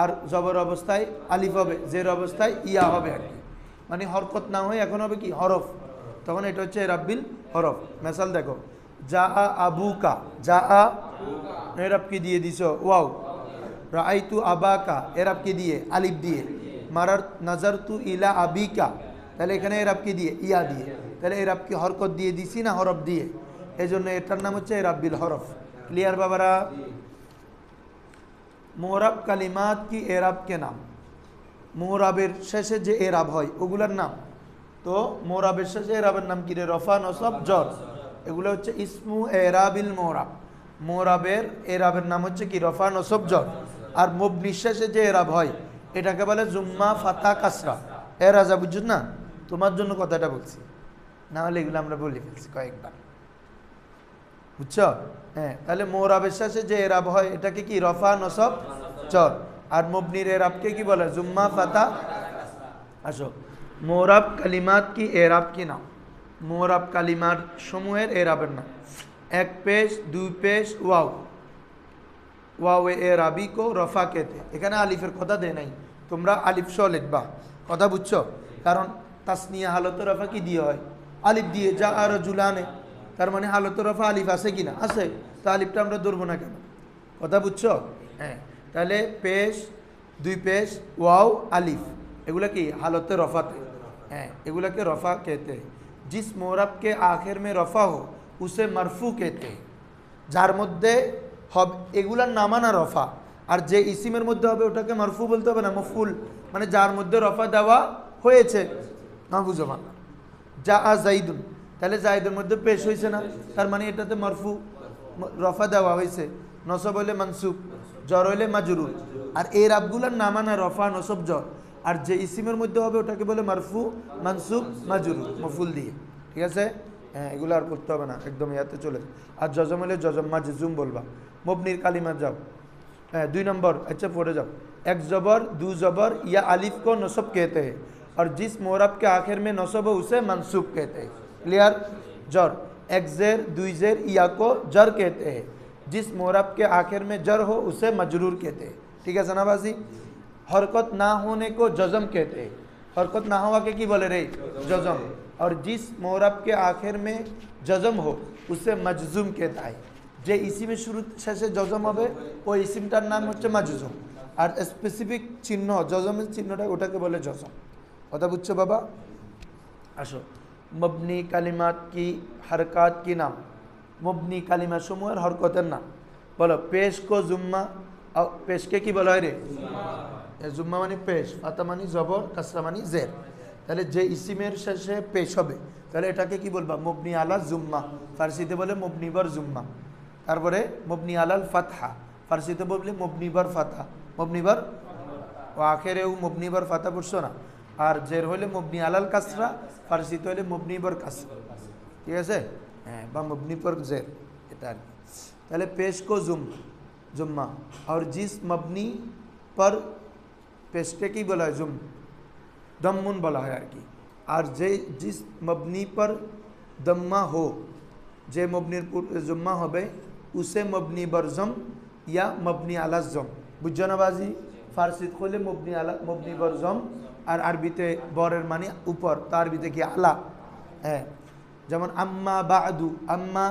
আর জবর অবস্থায় আলিফ হবে, জের অবস্থায় ইয়া হবে আর কি। মানে হরকত না হয়ে এখন হবে কি? হরফ। তখন এটা হচ্ছে এরাব্বিল হরফ। মেসাল দেখো, যা আ আবুকা, যা আ এরাব কি দিয়ে দিছো? ওয়াও। রাআইতু আবাকা, এরাব কি দিয়ে? আলিফ দিয়ে। মারার নাজারতু ইলা আবিকা, তাহলে এখানে এরাব কি দিয়ে? ইয়া দিয়ে। তাহলে এরাব কি হরকত দিয়ে দিছি না হরফ দিয়ে? এই জন্য এটার নাম হচ্ছে এরাব্বিল হরফ। ক্লিয়ার বাবারা? মোরাব কালিমাত কি এরাব কে নাম। মোরাবের শেষে যে এরাব হয় ওগুলার নাম। তো মোরাবের শেষে এরাবের নাম কি রে? রফা, নসব, জর। এগুলো হচ্ছে ইসমু এরাবিল মোরাব। মোরাবের এরাবের নাম হচ্ছে কি? রফা, নসব, জর। আর মুবনির শেষে যে এরাব হয় এটাকে বলে জুম্মা, ফাতা, কাসরা। রাজা বুঝছো না? তোমার জন্য কথাটা বলছি, না হলে এগুলো আমরা বলে ফেলছি কয়েকবার। বুঝছো? হ্যাঁ, তাহলে মোরাবের শেষে যে এরাব হয় এটাকে কি? রফা, নসব, জর। আর মুবনির এরাবকে কি বলে? জুম্মা, ফাতা। আসো, মোরাব কালিমাত কি এরাব কি নাম। মোরাব কালিমার সমূহের এরাবের নাম। এক পেশ, দুই পেশ, ওয়াও। ওয়াও এরাবি কো রফা কেতে। এখানে আলিফের কথা দেয় নাই, তোমরা আলিফ সহ লিখবা। কথা বুঝছো? কারণ তাসনিয়া হালতে রফা কি দিয়ে হয়? আলিফ দিয়ে যা আর জুলানে, তার মানে হালত রফা আলিফ আছে কিনা? আছে। তো আলিফটা আমরা ধরবো না কেন? কথা বুঝছো? হ্যাঁ, তাহলে পেশ, দুই পেশ, ওয়াও, আলিফ, এগুলা কি हालत रफ़ाते हैं, एगुला के रफ़ा कहते हैं। जिस मोरब के आखिर में रफ़ा हो उसे मरफू कहते हैं। जार मध्य हब एगुला नामाना रफ़ा और जे इसिमेर मध्य हबे ओटाके मरफू बोलते होबे ना, मफुल माने जार मध्य रफ़ा देवा होयेछे ना, बुझो माना जा जाइदुन, ताहले जाइदेर मध्य पेश होयेछे ना, तार माने एटाते मरफू रफ़ा देवा होयेछे, नसब हइले मानसुब, जर हइले মাজরুর। আর এই রাবগুলার নামানা রফা নসব জর, আর যে ইসিমের মধ্যে হবে ওটাকে বলে মারফু মানসুব মাজরুর মফুল দিয়ে। ঠিক আছে? হ্যাঁ, এগুলো আর করতে হবে না, একদম ইয়াতে চলে। আর জজম হলে জজম মাজজুম বলবা। মবনির কালিমা যাও। হ্যাঁ, 2 नंबर, अच्छा पढ़े जाओ। एक जबर, दो जबर या अलिफ को नसब कहते हैं और जिस मोरब के आखिर में नसब हो उसे मंसूब कहते हैं। क्लियर? जर, एक जेर, दो जेर या को जर कहते हैं, जिस मोरब के आखिर में जर हो उसे मजरूर कहते हैं। ठीक है सनाबाजी? हरकत ना होने को जजम कहते हैं। हरकत ना हुआ के की बोले रे? जजम। और जिस मोरब के आखिर में जजम हो उसे मजजूम कहता है। जे इसिमेर शुरू शेषे जजम होबे ओई इसिमटार नाम होच्छे मजजूम, और स्पेसिफिक चिन्ह जजमेर चिन्हटा ओटाके बोले जजम। कथा बुझछो बाबा? आसो, मबनी कालिमात की हरकत की नाम, मबनी कालिमा समूहेर हरकतेर नाम। बोलो, पेश को जुम्मा, पेश के की बोला है रे? जुम्मा मानी पेश, फाता मानी जबर, कसरा मानी जेर। ताहले जे इसिमेर शेषे पेश होबे ताहले एटाके की बोलबा? मबनी आला जुम्मा, फारसिते बोले मबनी बर जुम्मा। तारपरे मबनी आलाल फातहा, फारसिते बोले मबनी बर फाता, मबनी बर ও আখেরেও মবনি বার ফাতা পড়ছো না। আর জের হইলে মবনি আলাল কাসরা, ফারসিতে হইলে মবনি বার কাসরা। ঠিক আছে? হ্যাঁ, বা মবনি পর জের, এটা আর কি। তাহলে পেশ কো जुम्मा और जिस मबनी पर पेशके की बोला है जुम, दम्मुन बोला है यार की। और जे जिस मबनी पर दम्मा हो, जे मबनीर जुम्मा होबे उसे मबनी बर जम या मबनी आला जम। बुझो ना बाजी? फारसित खोले मबनी आला, मबनी बर जम, और अरबीते बरेर मानी ऊपर, तो अरबीते की आला है। जेमन अम्मा बादु, अम्मा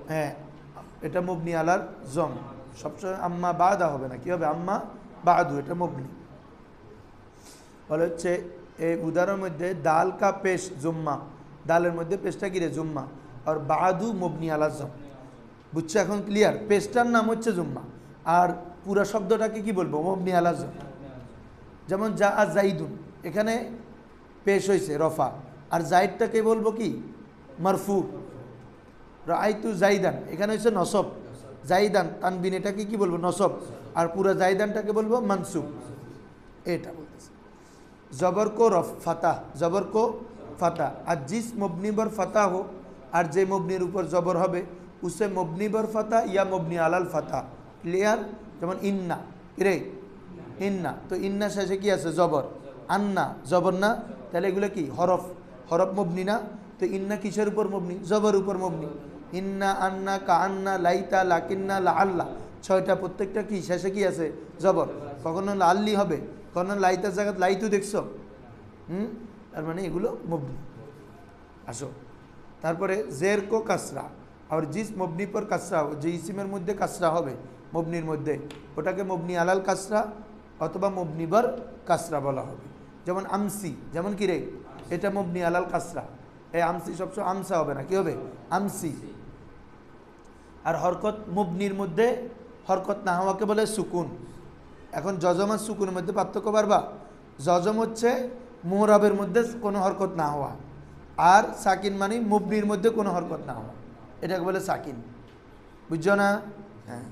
है এটা মবনি আলার জম, সবসময় আম্মা বাদা হবে না, কি হবে? আম্মা বাদু, এটা মবনি। বলে হচ্ছে এই উদাহরণের মধ্যে দাল কা পেশ জুম্মা, দালের মধ্যে পেশটা কি রে? জুম্মা, আর বাদু মবনি আলা জম। বুঝছো এখন? ক্লিয়ার? পেশটার নাম হচ্ছে জুম্মা, আর পুরা শব্দটাকে কি বলবো? মবনি আলা জম। যেমন যা জাইদুন, এখানে পেশ হয়েছে রফা, আর জাইদটাকে বলবো কি? মারফু। রাআইতু জাইদান, এখানে হচ্ছে নসব, জাইদান তানবিন, এটাকে কি বলবো? নসব। আর পুরো জাইদানটাকে বলবো মানসুব। এটা বলতেছে জবর কো ফাতা, জবর কো ফাতা। আর জিস মবনি बर ফাতা हो, আর যে মবনির উপর জবর হবে উসে মবনি बर ফাতা ইয়া মবনি আলাল ফাতা। ক্লিয়ার? যেমন ইন্না, রে ইন্না, তো ইন্না শেষে কি আছে? জবর। আন্না জবর না, তাহলে এগুলো কি? হরফ। হরফ মবনি না, তো ইন্না কিসের উপর মবনি? জবর উপর মবনি। ইন্না, আন্না, কান্না, লাইতা, লাকিন্না, লাআল্লা, 6টা, প্রত্যেকটা কি শেষে কি আছে? জবর। কখনো লাল্লি হবে, কখনো লাইতার জায়গায় লাইতু দেখছো? তার মানে এগুলো মবনি। আসো, তারপরে জের কো কাসরা, আর জিস মবনি পর কাসরা, যে ইসিমের মধ্যে কাসরা হবে মবনির মধ্যে, ওটাকে মবনি আলাল কাসরা অথবা মবনি বার কাসরা বলা হবে। যেমন আমসি, যেমন কি রে? এটা মবনি আলাল কাসরা, এই আমসি সবসময় আমসা হবে না, কি হবে? আমসি। আর হরকত মুবনির মধ্যে হরকত না হওয়াকে বলে সুকুন। এখন জজম আর সুকুনের মধ্যে পার্থক্য পারবা? জজম হচ্ছে মুরাবের মধ্যে কোনো হরকত না হওয়া, আর সাকিন মানে মুবনির মধ্যে কোনো হরকত না হওয়া, এটাকে বলে সাকিন। বুঝছো না? হ্যাঁ,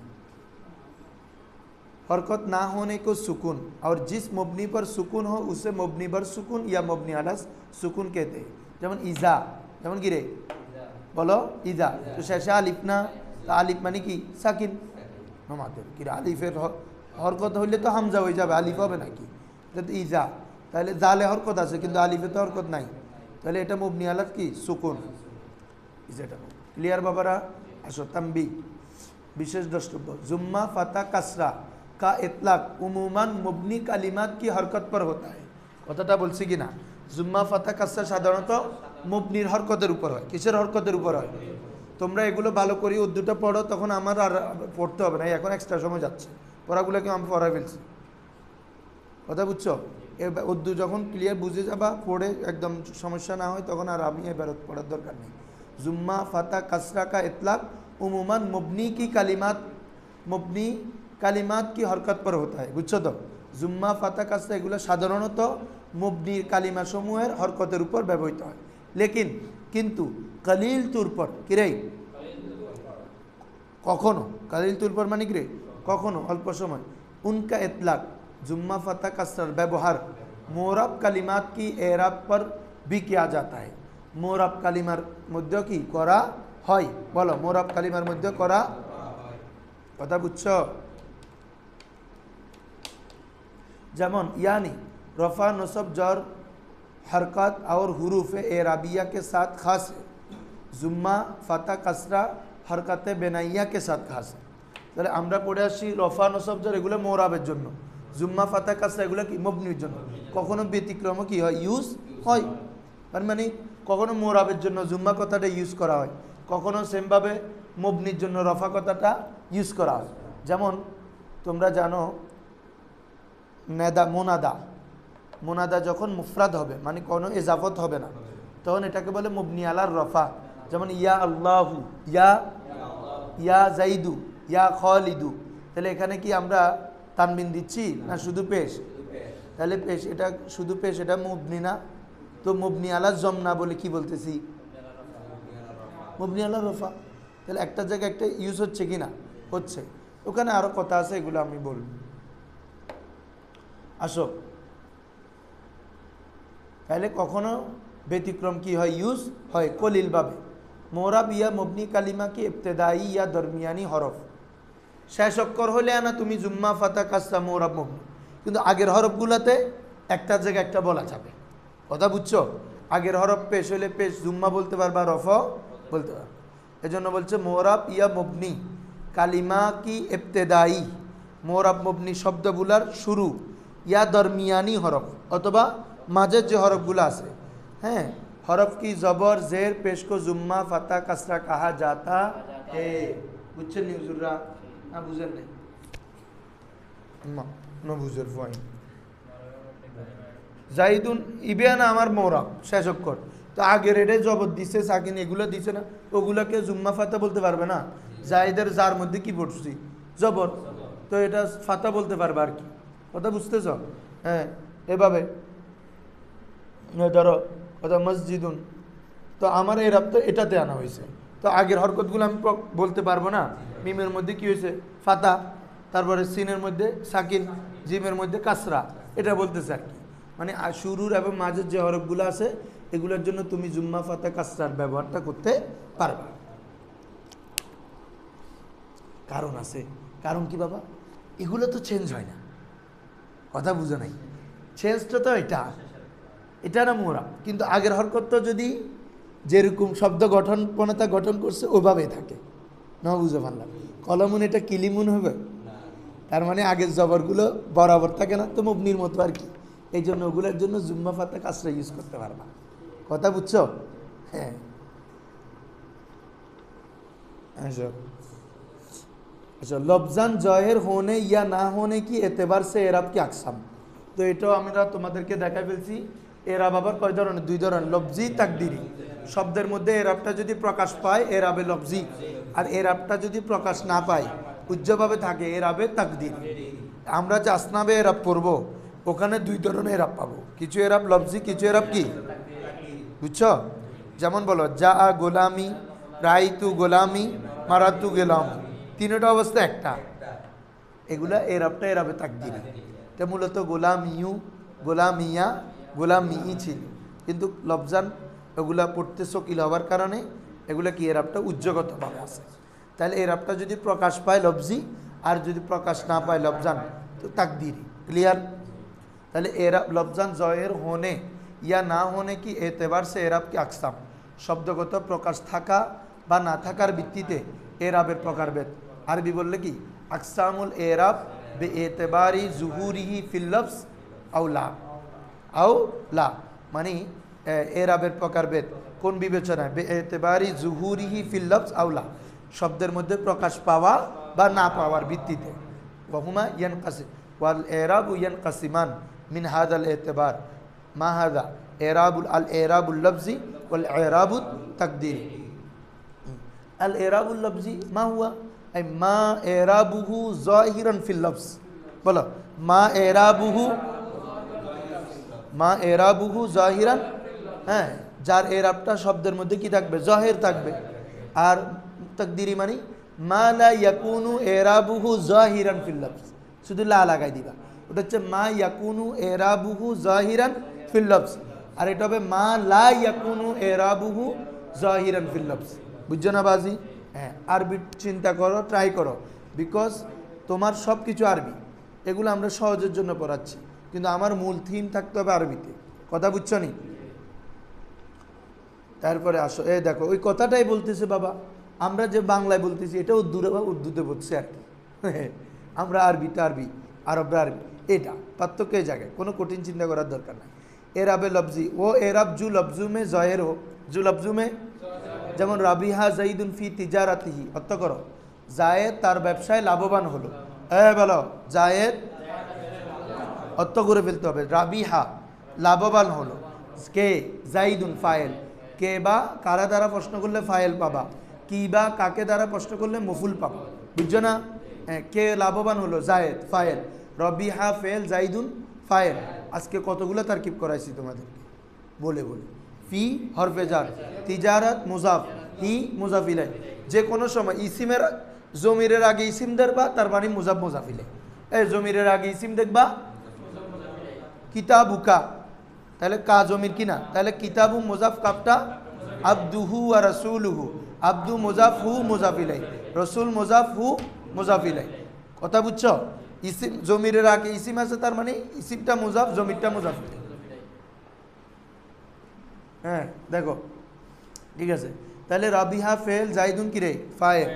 हरकत ना होने को सुकून, और जिस मबनी पर सुकून हो उसे मबनी बर सुकून या मबनी आला सुकून कहते हैं। যেমন ইজা, যেমন কি রে? বলো ইজা, তো শেষে আলিফ না, তো আলিফ মানে কি? সাকিন। নমাদের কি আলিফের হরকত হইলে তো হামজা হয়ে যাবে, আলিফ হবে নাকি? এটা তো ইজা, তাহলে জালে হরকত আছে কিন্তু আলিফে তো হরকত নাই, তাহলে এটা মবনি আলাত কি? সুকুন। ইজাটা। ক্লিয়ার বাবারা? আসো, তাম্বি, বিশেষ দ্রষ্টব্য। जुम्मा फता कसरा का इतलाक उमूमन मुबनी कलिमात की हरकत पर होता है। কথাটা বলছি কি না? जुम्मा फता कसरा সাধারণত মুবনির হরকতের উপর হয়। কিসের হরকতের উপর হয়? তোমরা এগুলো ভালো করে উর্দুটা পড়ো, তখন আমার আর পড়তে হবে না, এখন এক্সট্রা সময় যাচ্ছে, পড়াগুলোকে আমি পড়াই ফেলছি। কথা বুঝছো? উর্দু যখন ক্লিয়ার বুঝে যাবা, পড়ে একদম সমস্যা না হয়, তখন আর আমি এবার পড়ার দরকার নেই। জুম্মা ফাতা কাসরা কা ইতলাক उमूमन मुबनी की কালিমাত কি হরকত পর হতা হয়। বুঝছো তো? জুম্মা ফাতা কাসরা এগুলো সাধারণত মুবনির কালিমা সমূহের হরকতের উপর ব্যবহৃত হয়। লেকিন কিন্তু কালিল তুর পর কিরে কখনো, কালিল তুর পর মানে কিরে কখনো, অল্প সময়, উনকা ইতলাক জুম্মা ফাতা কাসরার ব্যবহার মোরাব কালিমাত কি এরাব পর भी किया जाता है। মোরাব কালিমার মধ্যে কি করা হয়? বলো, মোরাব কালিমার মধ্যে করা, কথা বুঝছো? যেমন यानी रफ़ा नसब जर हरकत और হুরুফ एराबिया के साथ खास है। जुम्मा फाता कसरा हरकत बेनाइया के साथ खास है। তাহলে আমরা পড়ে আসি রফা নসব জর এগুলো মোরাবের জন্য, জুম্মা ফাতা কাসরা এগুলো কি মবনির জন্য। কখনো ব্যতিক্রম কি হয়? ইউজ হয়। তার মানে কখনো মোরাবের জন্য জুম্মা কথাটা ইউজ করা হয়, কখনো সেমভাবে মবনির জন্য রফা কথাটা ইউজ করা হয়। যেমন তোমরা জানো মোনাদা যখন মুফরাদ হবে, মানে কোনো এজাফত হবে না, তখন এটাকে বলে মুবনি আলার রফা। যেমন ইয়া আল্লাহু, ইয়া জাইদু, ইয়া খালিদু। তাহলে এখানে কি আমরা তানবিন দিচ্ছি না শুধু পেশ? তাহলে পেশ, এটা শুধু পেশ, এটা মুবনি না। তো মুবনি আলা জমনা বলে কি বলতেছি? মুবনি আলা রফা। তাহলে একটা জায়গায় একটা ইউজ হচ্ছে কি না? হচ্ছে। ওখানে আরও কথা আছে, এগুলো আমি বলব। আসো, তাহলে কখনো ব্যতিক্রম কি হয়? ইউজ হয় কলিলভাবে। মোরাব ইয়া মবনি কালিমা কি ইবতেদাই ইয়া দরমিয়ানি হরফ। শেষ অক্ষর হলে না তুমি জুম্মা ফাতা কাসরা মোরাব মবনি, কিন্তু আগের হরফগুলোতে একটা জায়গায় একটা বলা যাবে। কথা বুঝছো? আগের হরফ পেশ হলে পেশ জুম্মা বলতে পারবা, রফ বলতে পারবা। এজন্য বলছে মোরাব ইয়া মবনি কালিমা কি ইবতেদাই, মোরাব মবনি শব্দগুলার শুরু, ইয়া দরমিয়ানি হরফ, অথবা মাঝের যে হরফগুলো আছে, হ্যাঁ, হরফ কি জবর জের পেশ কো জুম্মা ফাতা কাসরা কাহা যাতা হে। বুঝছেন নি হুজুররা? না বুঝেন নাই? না বুঝের ফাইন। জাইদুন ইবেনা আমার মোরাব শেষ অক্ষর, তো আগের এটা জবর দিছে, সাকিন এগুলো দিছে না, ওগুলোকে জুম্মা ফাতা বলতে পারবে না। জাইদের যার মধ্যে কি পড়ছি? জবর, তো এটা ফাতা বলতে পারবে আর কি। কথা বুঝতেছ? হ্যাঁ, এভাবে ধরো কথা মসজিদুন, তো আমার এই রাব তো এটাতে আনা হয়েছে, তো আগের হরকতগুলো আমি বলতে পারবো না। মিমের মধ্যে কি হয়েছে? ফাতা, তারপরে সিনের মধ্যে সাকিন, জিমের মধ্যে কাসরা, এটা বলতেছে আর কি। মানে শুরুর এবং মাঝের যে হরফগুলো আছে এগুলোর জন্য তুমি জুম্মা ফাতা কাসরার ব্যবহারটা করতে পারবা। কারণ আছে। কারণ কি বাবা? এগুলো তো চেঞ্জ হয় না। কথা বুঝো নাই? চেঞ্জটা তো এটা না মোরা, কিন্তু আগের হরকত তো যদি যেরকম শব্দ গঠনপণতা গঠন করছে ওভাবেই থাকে। না বুঝে পারলাম? কলমুন এটা কিলিমুন হবে, তার মানে আগের জবরগুলো বরাবর থাকে না, তো মুবনির মতো আর কি। এই জন্য ওগুলোর জন্য জুম্মা ফাতা কাসরা ইউজ করতে পারবা। কথা বুঝছো? হ্যাঁ। अच्छा लफ्जान जहेर होने या ना होने की एतबार से एराब की আকসাম। তো এটাও আমরা তোমাদেরকে দেখাই ফেলছি। এরাব আবার কয় ধরনের? দুই ধরনের, লফজি তাকদিরি। শব্দের মধ্যে এরাবটা যদি প্রকাশ পায় এরাবে লফজি, আর এরাবটা যদি প্রকাশ না পায় উজ্জ্বলভাবে থাকে এরাবে তাকদিরি। আমরা যে আসনাবে এরাব পড়ব ওখানে দুই ধরনের এরাব পাবো, কিছু এরাব লফজি, কিছু এরাব কি, বুঝছো? যেমন বলো যা গোলামি, রাইতু গোলামি, মারাতু গেলাম, তিনটা অবস্থা একটা। এগুলা এরাবটা এরাবে তাকদিরি। এটা মূলত গোলামিউ, গোলামিয়া, গোলামি ছিল, কিন্তু লফজান এগুলা পড়তে শকিল হওয়ার কারণে এগুলা কি এরাবটা উজ্জ্বগতভাবে আছে। তাহলে এরাবটা যদি প্রকাশ পায় লফজি, আর যদি প্রকাশ না পায় লফজান, তো তাকদিরি। ক্লিয়ার? তাহলে এরাব লফজান জয়ের হোনে ইয়া না হোনে কি এতেবার সে এরাব কি আকসাম। শব্দগত প্রকাশ থাকা বা না থাকার ভিত্তিতে এরাবের প্রকারভেদ। আরবি বললে কি আকসামুল এরাব বে এতেবারি জুহুরিহি ফিল লফজ আও লা, মানে এরাবের প্রকারভেদ কোন বিবেচনায় বেএতেবারি জুহুরিহি ফিল লফজ আউলা শব্দের মধ্যে প্রকাশ পাওয়া বা না পাওয়ার ভিত্তিতে ওয়াহুমা ইয়ানকাসিম ওয়াল এরাবু ইয়ানকাসিমান মিন হাদাল এতেবার মা হাদা এরাবুল লফজি ওয়াল এরাবুত তাকদীরি আল এরাবুল লফজি মা হুয়া আই মা এরাবুহু যাহিরান ফিল লফজ বলো মা এরাবুহু জাহিরান হ্যাঁ যার এরাবটা শব্দের মধ্যে কি থাকবে জাহির থাকবে আর তাকদীরি মানে মা লা ইয়াকুনু এরাবুহু জাহিরান ফিল লফজ শুধু লা লাগাই দিবা ওটা হচ্ছে মা ইয়াকুনু এরাবুহু জাহিরান ফিল লফজ আর এটা হবে মা লা ইয়াকুনু এরাবুহু জাহিরান ফিল লফজ বুঝছো না বাজি হ্যাঁ আরবি চিন্তা করো ট্রাই করো বিকজ তোমার সব কিছু আরবি এগুলো আমরা সহজের জন্য পড়াচ্ছি কিন্তু আমার মূল থিম থাকতে হবে আরবিতে কথা বুঝছো নি তারপরে আসো দেখো ওই কথাটাই বলতেছে বাবা আমরা যে বাংলায় বলতেছি এটা উর্দুতে বলছে আর কি আমরা আরবিতে আরবি আরবরা আরবি এটা পার্থক্য এই জায়গায় কোনো কঠিন চিন্তা করার দরকার নাই এরাবে লফজি ও এরাব জু লফজুমে জয়ের হো জু লফজুমে যেমন রাবিহা জাইদুন ফি তিজারাতিহি অর্থ করো জায়েদ তার ব্যবসায় লাভবান হলো বলো জায়েদ অর্থ করে ফেলতে হবে রাবিহা লাভবান হলো কে জাইদুন ফায়েল কে বা কারা দ্বারা প্রশ্ন করলে ফায়েল পাবা কি বা কাকে দ্বারা প্রশ্ন করলে মফুল পাবা বুঝছো না কে লাভবান হলো জায়েদ ফায়েল রবিহা ফেল জাইদুন ফায়েল আজকে কতগুলো তারকিব করাইছি তোমাদেরকে বলে বলে ফি হরফে জার তিজারাত মুজাফ হি মুজাফিলাই যে কোনো সময় ইসিমের জমিরের আগে ইসিম দেখবা তার মানে মুজাফ মুজাফিলে জমিরের আগে ইসিম দেখবা কিতাবুকা তাহলে কা জমির কিনা তাহলে কিতাবু মুজাফ কাপটা আব্দুহু আর রাসূলুহু আব্দু মুজাফ হু মুজাফিলাই রসুল মুজাফ হু মুজাফিলাই কথা বুঝছো ইসিম জমিরের আগে ইসিম আছে তার মানে ইসিমটা মুজাফ জমিরটা মুজাফিলাই হ্যাঁ দেখো ঠিক আছে তাহলে রাবিহা ফেল জাইদুন কিরে ফায়েল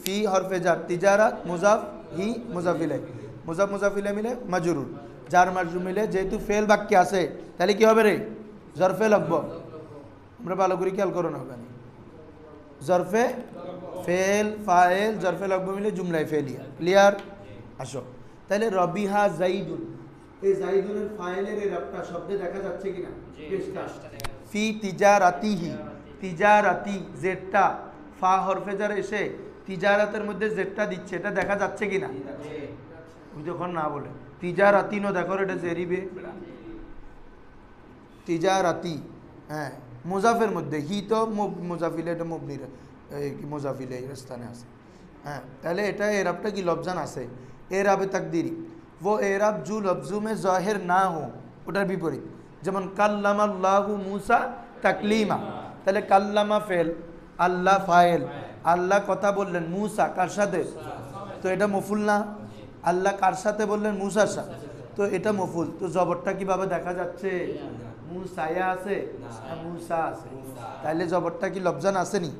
ফি হরফে জার তিজারাত মুজাফ হি মুজাফিলাই মুজাফ মুজাফিলাই মিলে মাজরুর যার মাজরুর মিলে যেহেতু ফেল বাক্যে আছে তাহলে কি হবে রে জরফে লাগব আমরা ভালো করে খেয়াল করো না হবে জরফে ফেল ফায়েল জরফে লাগব মিলে জুমলায় ফেলিয়া ক্লিয়ার আসো তাহলে রবিহা জাইদুন এই জাইদুনের ফায়েলের এরাবটা শব্দে দেখা যাচ্ছে কিনা ফি তিজারাতিহি তিজারাতি জেডটা ফা হরফে জার এসে তিজারাতের মধ্যে জেডটা দিচ্ছে এটা দেখা যাচ্ছে কিনা যখন না বলে তিজারাতি নো দেখো এটা জেরিবে তিজারাতি হ্যাঁ মুজাফের মধ্যে হি তো মুজাফিলে এটা মুবনির মুজাফিলে এই স্থানে আছে হ্যাঁ তাহলে এটা এরাবটা কি লফজান আছে এরাবে তাকদিরি वो एराब जो लफ्ज़ों में ज़ाहिर ना हो ওটার বিপরীত যেমন কাল্লামাল্লাহু মুসা তাকলিমা তাহলে কাল্লামা ফেল আল্লাহ ফাইল আল্লাহ কথা বললেন মুসা কার সাথে তো এটা মফুল না আল্লাহ কার সাথে বললেন মুসার সাথে তো এটা মফুল তো জবরটা কিভাবে দেখা যাচ্ছে মুসায়া আছে মুসা আছে তাহলে জবরটা কি লফজান আসেনি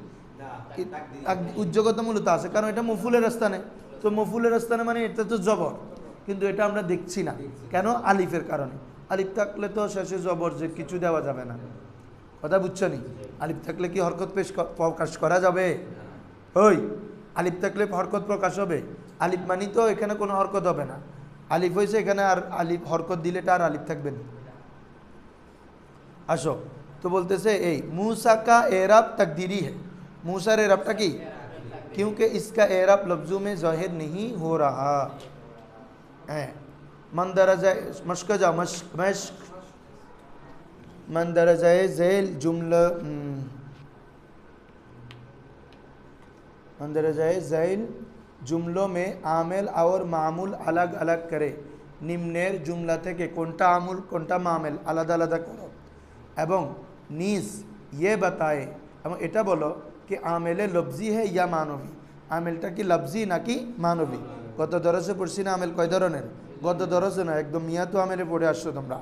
উজ্জগত মূলত আছে কারণ এটা মফুলের স্থানে তো মফুলের স্থানে মানে এটা তো জবর কিন্তু এটা আমরা দেখছি না কেন আলিফের কারণে আলিফ থাকলে তো শেষে জবর যে কিছু দেওয়া যাবে না কথা বুঝছো নি আলিফ থাকলে কি হরকত প্রকাশ করা যাবে ওই আলিফ থাকলে হরকত প্রকাশ হবে আলিফ মানি তো এখানে কোনো হরকত হবে না আলিফ হয়েছে এখানে আর আলিফ হরকত দিলে এটা আর আলিফ থাকবে না আসো তো বলতেছে এই मूसा का एराब तकदीरी है मूसार एराबটা কি क्योंकि इसका एराब लफ्ज़ों में ज़ाहिर नहीं हो रहा है मंदरजा मश्क जा मश्क मंदरजा ज़ैल जुमला मंदरजा ज़ैल जुमलों में आमिल और मामूल अलग अलग करे निम्नेर जुमला থেকে কোনটা আমুল কোনটা মামেল আলাদা আলাদা করো এবং নিস ये बताए এবং এটা বলো कि आमिल लफ्ज़ी है या मानवी आमिलটা কি লফজি নাকি মানবী গত দরসে পড়ছি না আমেল কয় ধরনের গত দরসে না একদম মিয়া তো আমেলে পড়ে আসছো তোমরা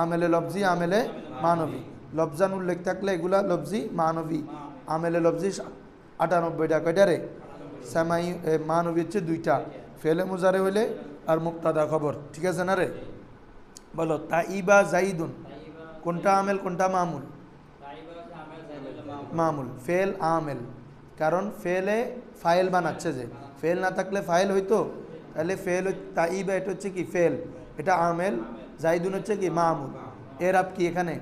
আমেলে লফজি আমেলে মানবী লফজান উল্লেখ থাকলে এগুলা লফজি মানবী আমেলে লফজি 98টা কয়টা রে সামাই মানবী হচ্ছে 2টা ফেলে মুজারে হইলে আর মুক্তাদা খবর ঠিক আছে না রে বলো তাইবা জাইদুন কোনটা আমেল কোনটা মামুল? মামুল। ফেল আমেল, কারণ ফেলে ফাইল বানাচ্ছে, যে ফেল না থাকলে ফাইল হইতো, তাহলে ফেল তাইবা এটা হচ্ছে কি ফেল, এটা আমেল। জাইদুন হচ্ছে কি মামুল। এরাব কি এখানে?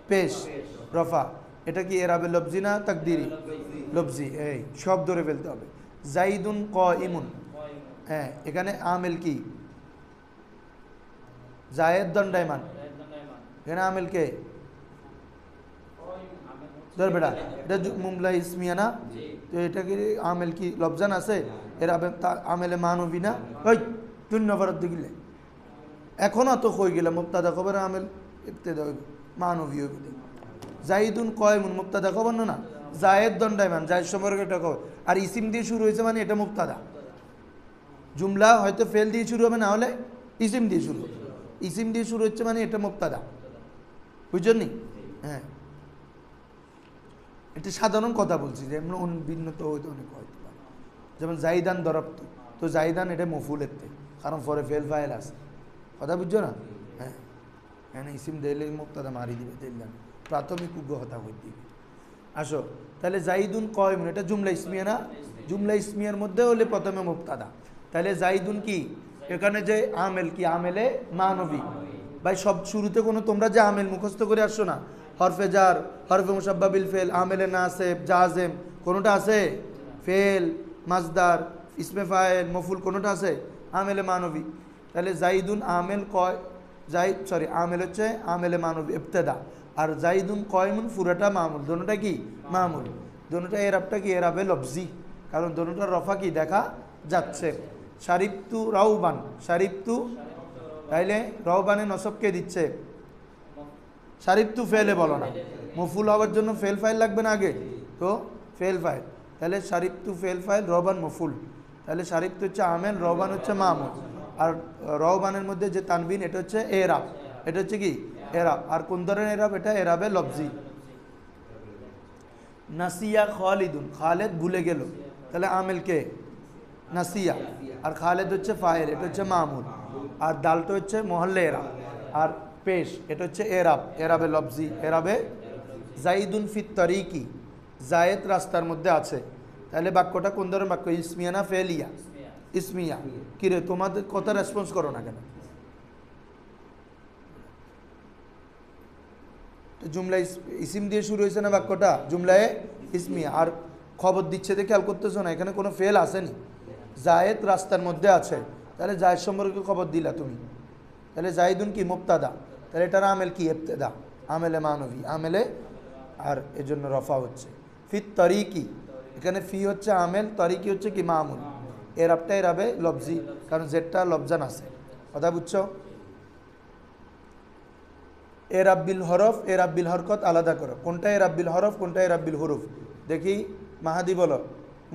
পেশ রফা। এটা কি এরাবে লফজি না তাকদিরি? লফজি। এই সব ধরে ফেলতে হবে। জাইদুন কাইমুন, হ্যাঁ এখানে আমেল কি? জায়েদ দণ্ডায়মান, এখানে আমেল কে? ধর বেটা, এটা মুমলা ইসমিয়া না, তো এটা কি আমেল কি লফজান আছে? এর আমেলে মানবী না? ওই শূন্য ফেরত দিলে এখনো তো কই গেলাম মুবতাদা খবর আমেল ইবতিদা মানবী হইব। জাইদুন কাইমুন মুবতাদা খবর না, জায়েদ দণ্ডায়মান জায়েদ সম্পর্কে এটা খবর, আর ইসিম দিয়ে শুরু হয়েছে মানে এটা মুবতাদা। জুমলা হয়তো ফেল দিয়ে শুরু হবে, না হলে ইসিম দিয়ে শুরু হবে। ইসিম দিয়ে শুরু হচ্ছে মানে এটা মুবতাদা, বুঝছেন নি? হ্যাঁ, এটা সাধারণ কথা বলছি, যে এমন ভিন্ন তো হয়তো অনেক হইতে পারে। যেমন জাইদান দরপ্ত, তো জাইদান এটা মফুলের থেকে, কারণ পরে ফেল ফাইল আছে, কথা বুঝছো না? হ্যাঁ, হ্যাঁ ইসিম দিলে মুবতাদা মারি দিবে, দিলাম প্রাথমিক উগ্রহতা হয়ে দিবে। আসো তাহলে জাইদুন কাইমুন, এটা জুমলা ইসমিয়া না? জুমলা ইসমিয়ার মধ্যে হলে প্রথমে মুবতাদা, তাহলে জাইদুন কি এখানে যে আমেল কি? আমেলে মানবী। ভাই সব শুরুতে কোনো তোমরা যে আমেল মুখস্থ করে আসছো না, হরফে জার, হরফে মুসাব্বা বিল ফেল, আমেলে নাসেব, জাজেম, কোনোটা আছে? ফেল, মাজদার, ইসমে ফাইল, মফুল, কোনোটা আছে? আমেলে মানবী। তাহলে জাইদুন আমেল আমেল হচ্ছে আমেলে মানবী ইবতেদা, আর জাইদুন কাইমুন পুরাটা মামুল। দোনোটা কি? মামুল। দোনোটা এরাবটা কি? এরাবে লফজি, কারণ দোনোটা রফা কি দেখা যাচ্ছে। শারিবতু রাউবান, শারিবতু, তাইলে রাউবানে নসবকে দিচ্ছে? শারিবতু ফেলে বলো না, মফুল হওয়ার জন্য ফেল ফাইল লাগবে না আগে, তো ফেল ফাইল। তাহলে শারিবতু ফেল ফাইল, রওবান মফুল। তাহলে শারিবতু হচ্ছে আমেল, রওবান হচ্ছে মামুল। আর রওবানের মধ্যে যে তানবিন এটা হচ্ছে এরাব, এটা হচ্ছে কি? এরাব। আর কোন ধরনের এরাব? এটা এরাবে লফজি। নাসিয়া খালিদুন, খালেদ ভুলে গেল, তাহলে আমেল কে? নাসিয়া। আর খালেদ হচ্ছে ফাইল, এটা হচ্ছে মামুল। আর দালটা হচ্ছে মহল্লে এরাব। আর পেশ এটা হচ্ছে এরাব, এরাবে লফজি, এরাবে। জাইদুন ফিত তরিকি, জায়েদ রাস্তার মধ্যে আছে, তাহলে বাক্যটা কোন ধরনের বাক্য? ইসমিয়া না ফেলিয়া? ইসমিয়া। কিরে তোমাদের কথা রেসপন্স করো না কেন? জুমলা ইসিম দিয়ে শুরু হয়েছে না বাক্যটা? জুমলায় ইসমিয়া। আর খবর দিচ্ছে দেখে খেয়াল করতেছো না, এখানে কোনো ফেল আসেনি। জায়েদ রাস্তার মধ্যে আছে, তাহলে জায়েদ সম্পর্কে খবর দিলা তুমি, তাহলে জাইদুন কি? মুবতাদা, তাহলে এটার আমেল কি? ইবতেদা, আমেলে মানবী, আমেলে, আর এজন্য রফা হচ্ছে। ফি তরিকি, এখানে ফি হচ্ছে আমেল, তরিকি হচ্ছে কি? মামুল। এরাবটা এরাবে লফজি, কারণ জেডটা লফজান আছে, কথা বুঝছো? এরাব্বিল হরফ, এরাব্বিল হরকত আলাদা করো। কোনটা এরাব্বিল হরফ, কোনটা এরাব্বিল হুরুফ? দেখি মাহাদি বলো।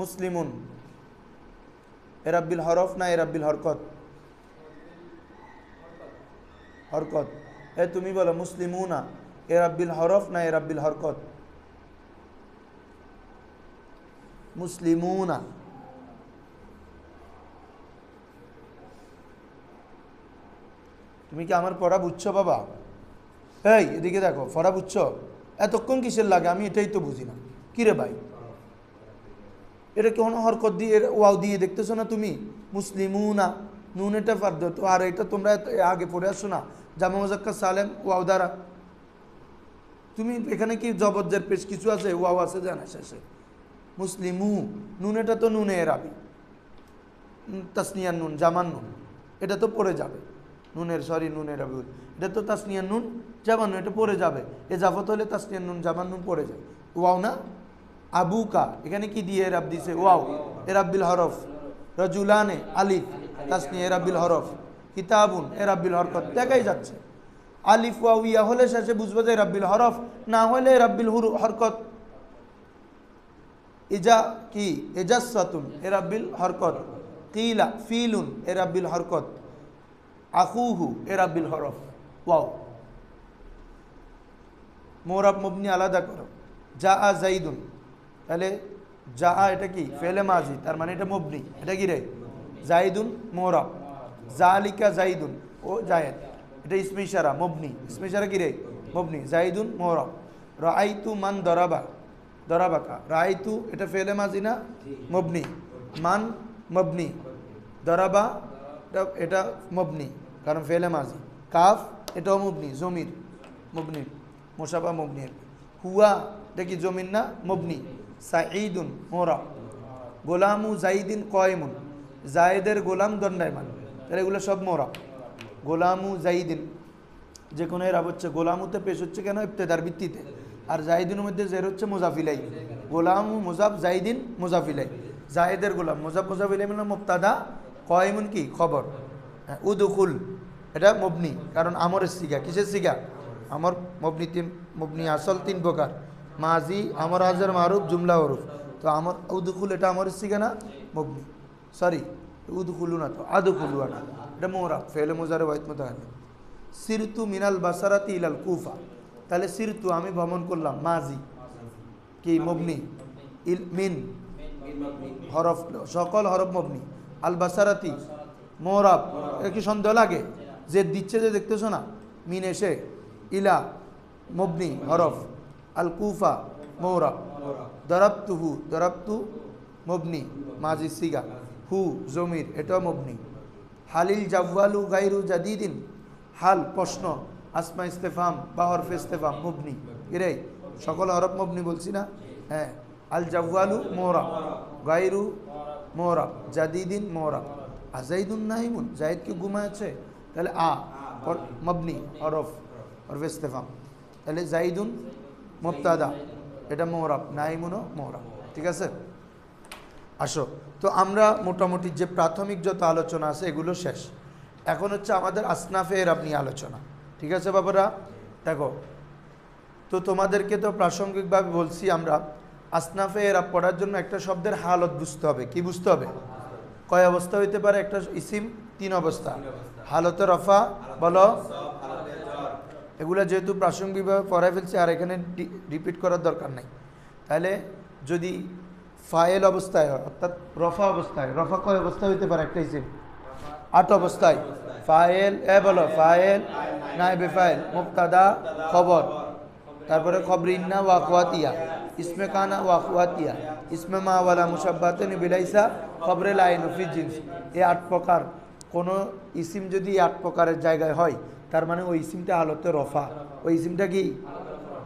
মুসলিমুন এরাব্বিল হরফ না এরাব্বিল হরকত? হরকত। তুমি বলো মুসলিমুনা এরাব্বিল হরফ না এরাব্বিল হরকত? মুসলিমুনা। তুমি কি আমার পড়া বুঝছো বাবা? এই এদিকে দেখো, পড়া বুঝছো? এতক্ষণ কিসের লাগে? আমি এটাই তো বুঝি না। কিরে ভাই, এটা কেমন হরকত দিয়ে ওয়াও দিয়ে দেখতেছো না তুমি? মুসলিমুনা, নুন এটা ফার্দ, তো আর এটা তোমরা আগে পড়ে আসছো না জামা মুজাক্কার সালেম ওয়াও দ্বারা। তুমি এখানে কি জবরজের পেশ কিছু আছে? ওয়াও আছে জানা শেষে। মুসলিমু, নুন এটা তো নুনে এরাবি, তাসনিয়ার নুন, জামান নুন, এটা তো পড়ে যাবে। নুনের আবি, এটা তো তাসনিয়ার নুন জামান নুন, এটা পড়ে যাবে। এজাফত হলে তাসনিয়ার নুন জামান নুন পড়ে যায়। ওয়াও না? আবুকা, এখানে কি দিয়ে এরাব দিছে? ওয়াও, এরাব্বিল হরফ। রজুলানে আলিফ, তাসনিয়া এরাব্বিল হরফ। কিতাবুন এরাব্বিল হরকত, দেখাই যাচ্ছে। আলিফ ওয়াও ইয়া হলে শেষে বুঝবো যে এরাব্বিল হরফ, না হলে এরাব্বিল হরকত। ইজা কি? এজাসাতুন এরাব্বিল হরকত। কিলা ফিলুন এরাব্বিল হরকত। আখুহু এরাব্বিল হরফ। ওয়াও। মোরাব মবনি আলাদা করো। যা আ জাইদুন, তাহলে যা আ এটা কি? ফেলে মাজি, তার মানে এটা মবনি, এটা কি রে? জাইদুন মোরাব। জালিকা জাইদুন, ও জায়েদ, এটা ইসমে ইশারা মবনি, ইসমে ইশারা কি রে মবনি। জাইদুন মোহরব। রাআইতু মান দরাবা, দরাবাকা। রাআইতু এটা ফেলে মাজি না মবনি, মান মবনি, দরাবা এটা মবনি কারণ ফেলে মাজি। কাফ এটাও মবনি, জমির মবনি, মোশাবা মবনি। হুয়া এটা কি জমির না মবনি। সাঈদুন মোহরব। গোলামু জাইদিন কয়মুন, জায়েদের গোলাম দণ্ডায়মান, তাহলে এগুলো সব মোহরব। গোলামু জাইদিন যে কোনো এরাব হচ্ছে, গোলামুতে পেশ হচ্ছে কেন ইবতেদার ভিত্তিতে, আর জাইদিনের মধ্যে জের হচ্ছে মুজাফিলাই। গোলামু মুজাফ, জাইদিন মুজাফিলাই, জায়েদের গোলাম মুজাফ মুজাফিলাই মানে মুবতাদা, কয়মুন কি খবর। উদুখুল এটা মবনি কারণ আমরের সিগা, কিসের সিগা আমর। মবনি তিন, মবনি আসল তিন প্রকার, মাজি, আমর হাজার, মারুফ, জুমলা হরুফ। তো আমর উদুখুল এটা আমরের সিগা না মবনি, সরি উদুখুলু না, তো আদুখুলু না, এটা মোহরাব ফেলে মোজারে ওয়াইত মুতাকাল্লিম। সিরতু মিনাল বাসারাতি ইলাল কুফা, তাহলে সিরতু আমি ভ্রমণ করলাম, মাজি কি মবনি, ইল মিন হরফ, সকল হরফ মবনি। আল বাসারাতি মোহরাব, কি সন্দেহ লাগে যে দিচ্ছে যে দেখতেছো না, মিন এসে ইলা মবনি হরফ, আল কুফা মোহরাব। দরাবতুহু, দরাবতু মবনি মাজি সিগা। হু জমির এটাও মবনি। হালিল জাওয়ালু গাইরু জাদিদিন, হাল প্রশ্ন, আসমা ইস্তেফাম বা হরফে ইস্তেফাম মবনি। এরে সকল হরফ মবনি বলছি না, হ্যাঁ। আল জাওয়ালু মোহরাব, গাইরু মোহরাব, জাদিদিন মোহরাব। আজাইদুন নাইমুন, জাহিদ কি ঘুমায় আছে, তাহলে মবনি হরফ, হরফে ইস্তেফাম। তাহলে জাইদুন মুবতাদা এটা মোহরাব, নাইমুনও মোহরাব। ঠিক আছে, আসো তো আমরা মোটামুটি যে প্রাথমিক যত আলোচনা আছে এগুলো শেষ। এখন হচ্ছে আমাদের আসনাফে এরাব নিয়ে আলোচনা। ঠিক আছে বাবারা, দেখো তো তোমাদেরকে তো প্রাসঙ্গিকভাবে বলছি আমরা, আসনাফে এরাব পড়ার জন্য একটা শব্দের হালত বুঝতে হবে। কি বুঝতে হবে? কয় অবস্থা হইতে পারে একটা ইসিম? তিন অবস্থা। হালতে রফা বলো, এগুলো যেহেতু প্রাসঙ্গিকভাবে পড়ায় ফেলছি আর এখানে রিপিট করার দরকার নাই। তাহলে যদি ফায়েল অবস্থায় হয়, অর্থাৎ রফা অবস্থায়, রফা কয় অবস্থা হইতে পারে একটা ইসিম? 8 অবস্থায়। ফায়েল বলো, ফায়েল, নায়েবে ফায়েল, মুবতাদা, খবর, তারপরে খবরে ইন্না ওয়াকুয়াতিয়া, ইসমে কানা ওয়াকুয়াতিয়া, ইসমে মা ওয়ালা মুশাব্বাতুন বিলাইসা, খবরে লাইন ফি জিনস। এই 8 প্রকার কোনো ইসিম যদি 8 প্রকারের জায়গায় হয়, তার মানে ওই ইসিমটা হালতে রফা। ওই ইসিমটা কি?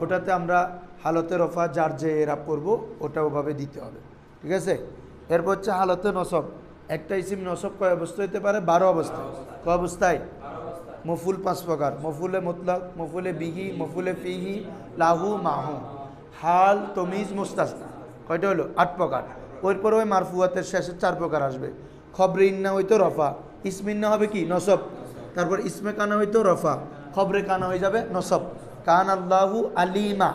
ওটাতে আমরা হালতে রফা যার যে এরাব করবো ওটা ওভাবে দিতে হবে। ঠিক আছে, এরপর হচ্ছে হালতে নসব। একটা ইসিম নসব কয় অবস্থা হইতে পারে? 12 অবস্থায়। কয় অবস্থায়? মফুল 5 প্রকার, মফুলে মুতলাক, মফুলে বিহি, মফুলে ফিহি, লাহু, মাহু, হাল, তমিজ, মুস্তাসনা। কয়টা হলো? 8 প্রকার। ওইরপরে ওই মারফুয়াতের শেষে 4 প্রকার আসবে। খবরে ইন্না হইতো রফা, ইসমিন্না হবে কি? নসব। তারপর ইসমে কানা হইতো রফা, খবরে কানা হয়ে যাবে নসব। কান আল্লাহু আলিমা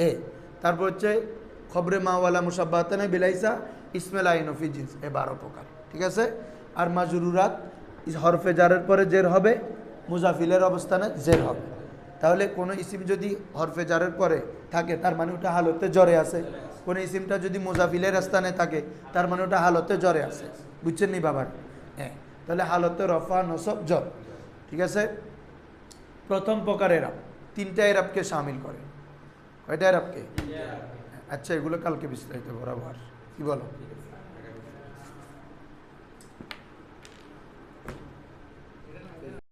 এ। তারপর হচ্ছে খবরে মাওয়ালা মুশাব্বাতানে বিলাইসা, ইসমে লাইন ফি জিনস। এ 12 প্রকার। ঠিক আছে, আর মাজরুরাত হরফে জারের পরে জের হবে, মুজাফিলের অবস্থানে জের হবে। তাহলে কোনো ইসিম যদি হরফে জারের পরে থাকে তার মানে ওটা হালতে জ্বরে আছে। কোনো ইসিমটা যদি মুজাফিলের স্থানে থাকে তার মানে ওটা হালতে জ্বরে আছে। বুঝছেন নি বাবার? হ্যাঁ, তাহলে হালতে রফা, নসব, জ্বর। ঠিক আছে, প্রথম প্রকার এরাব 3টা এরাবকে শামিল করে। কয়টা এরাবকে? আচ্ছা, এগুলো কালকে বিস্তারিত বরাবর। কি বলো?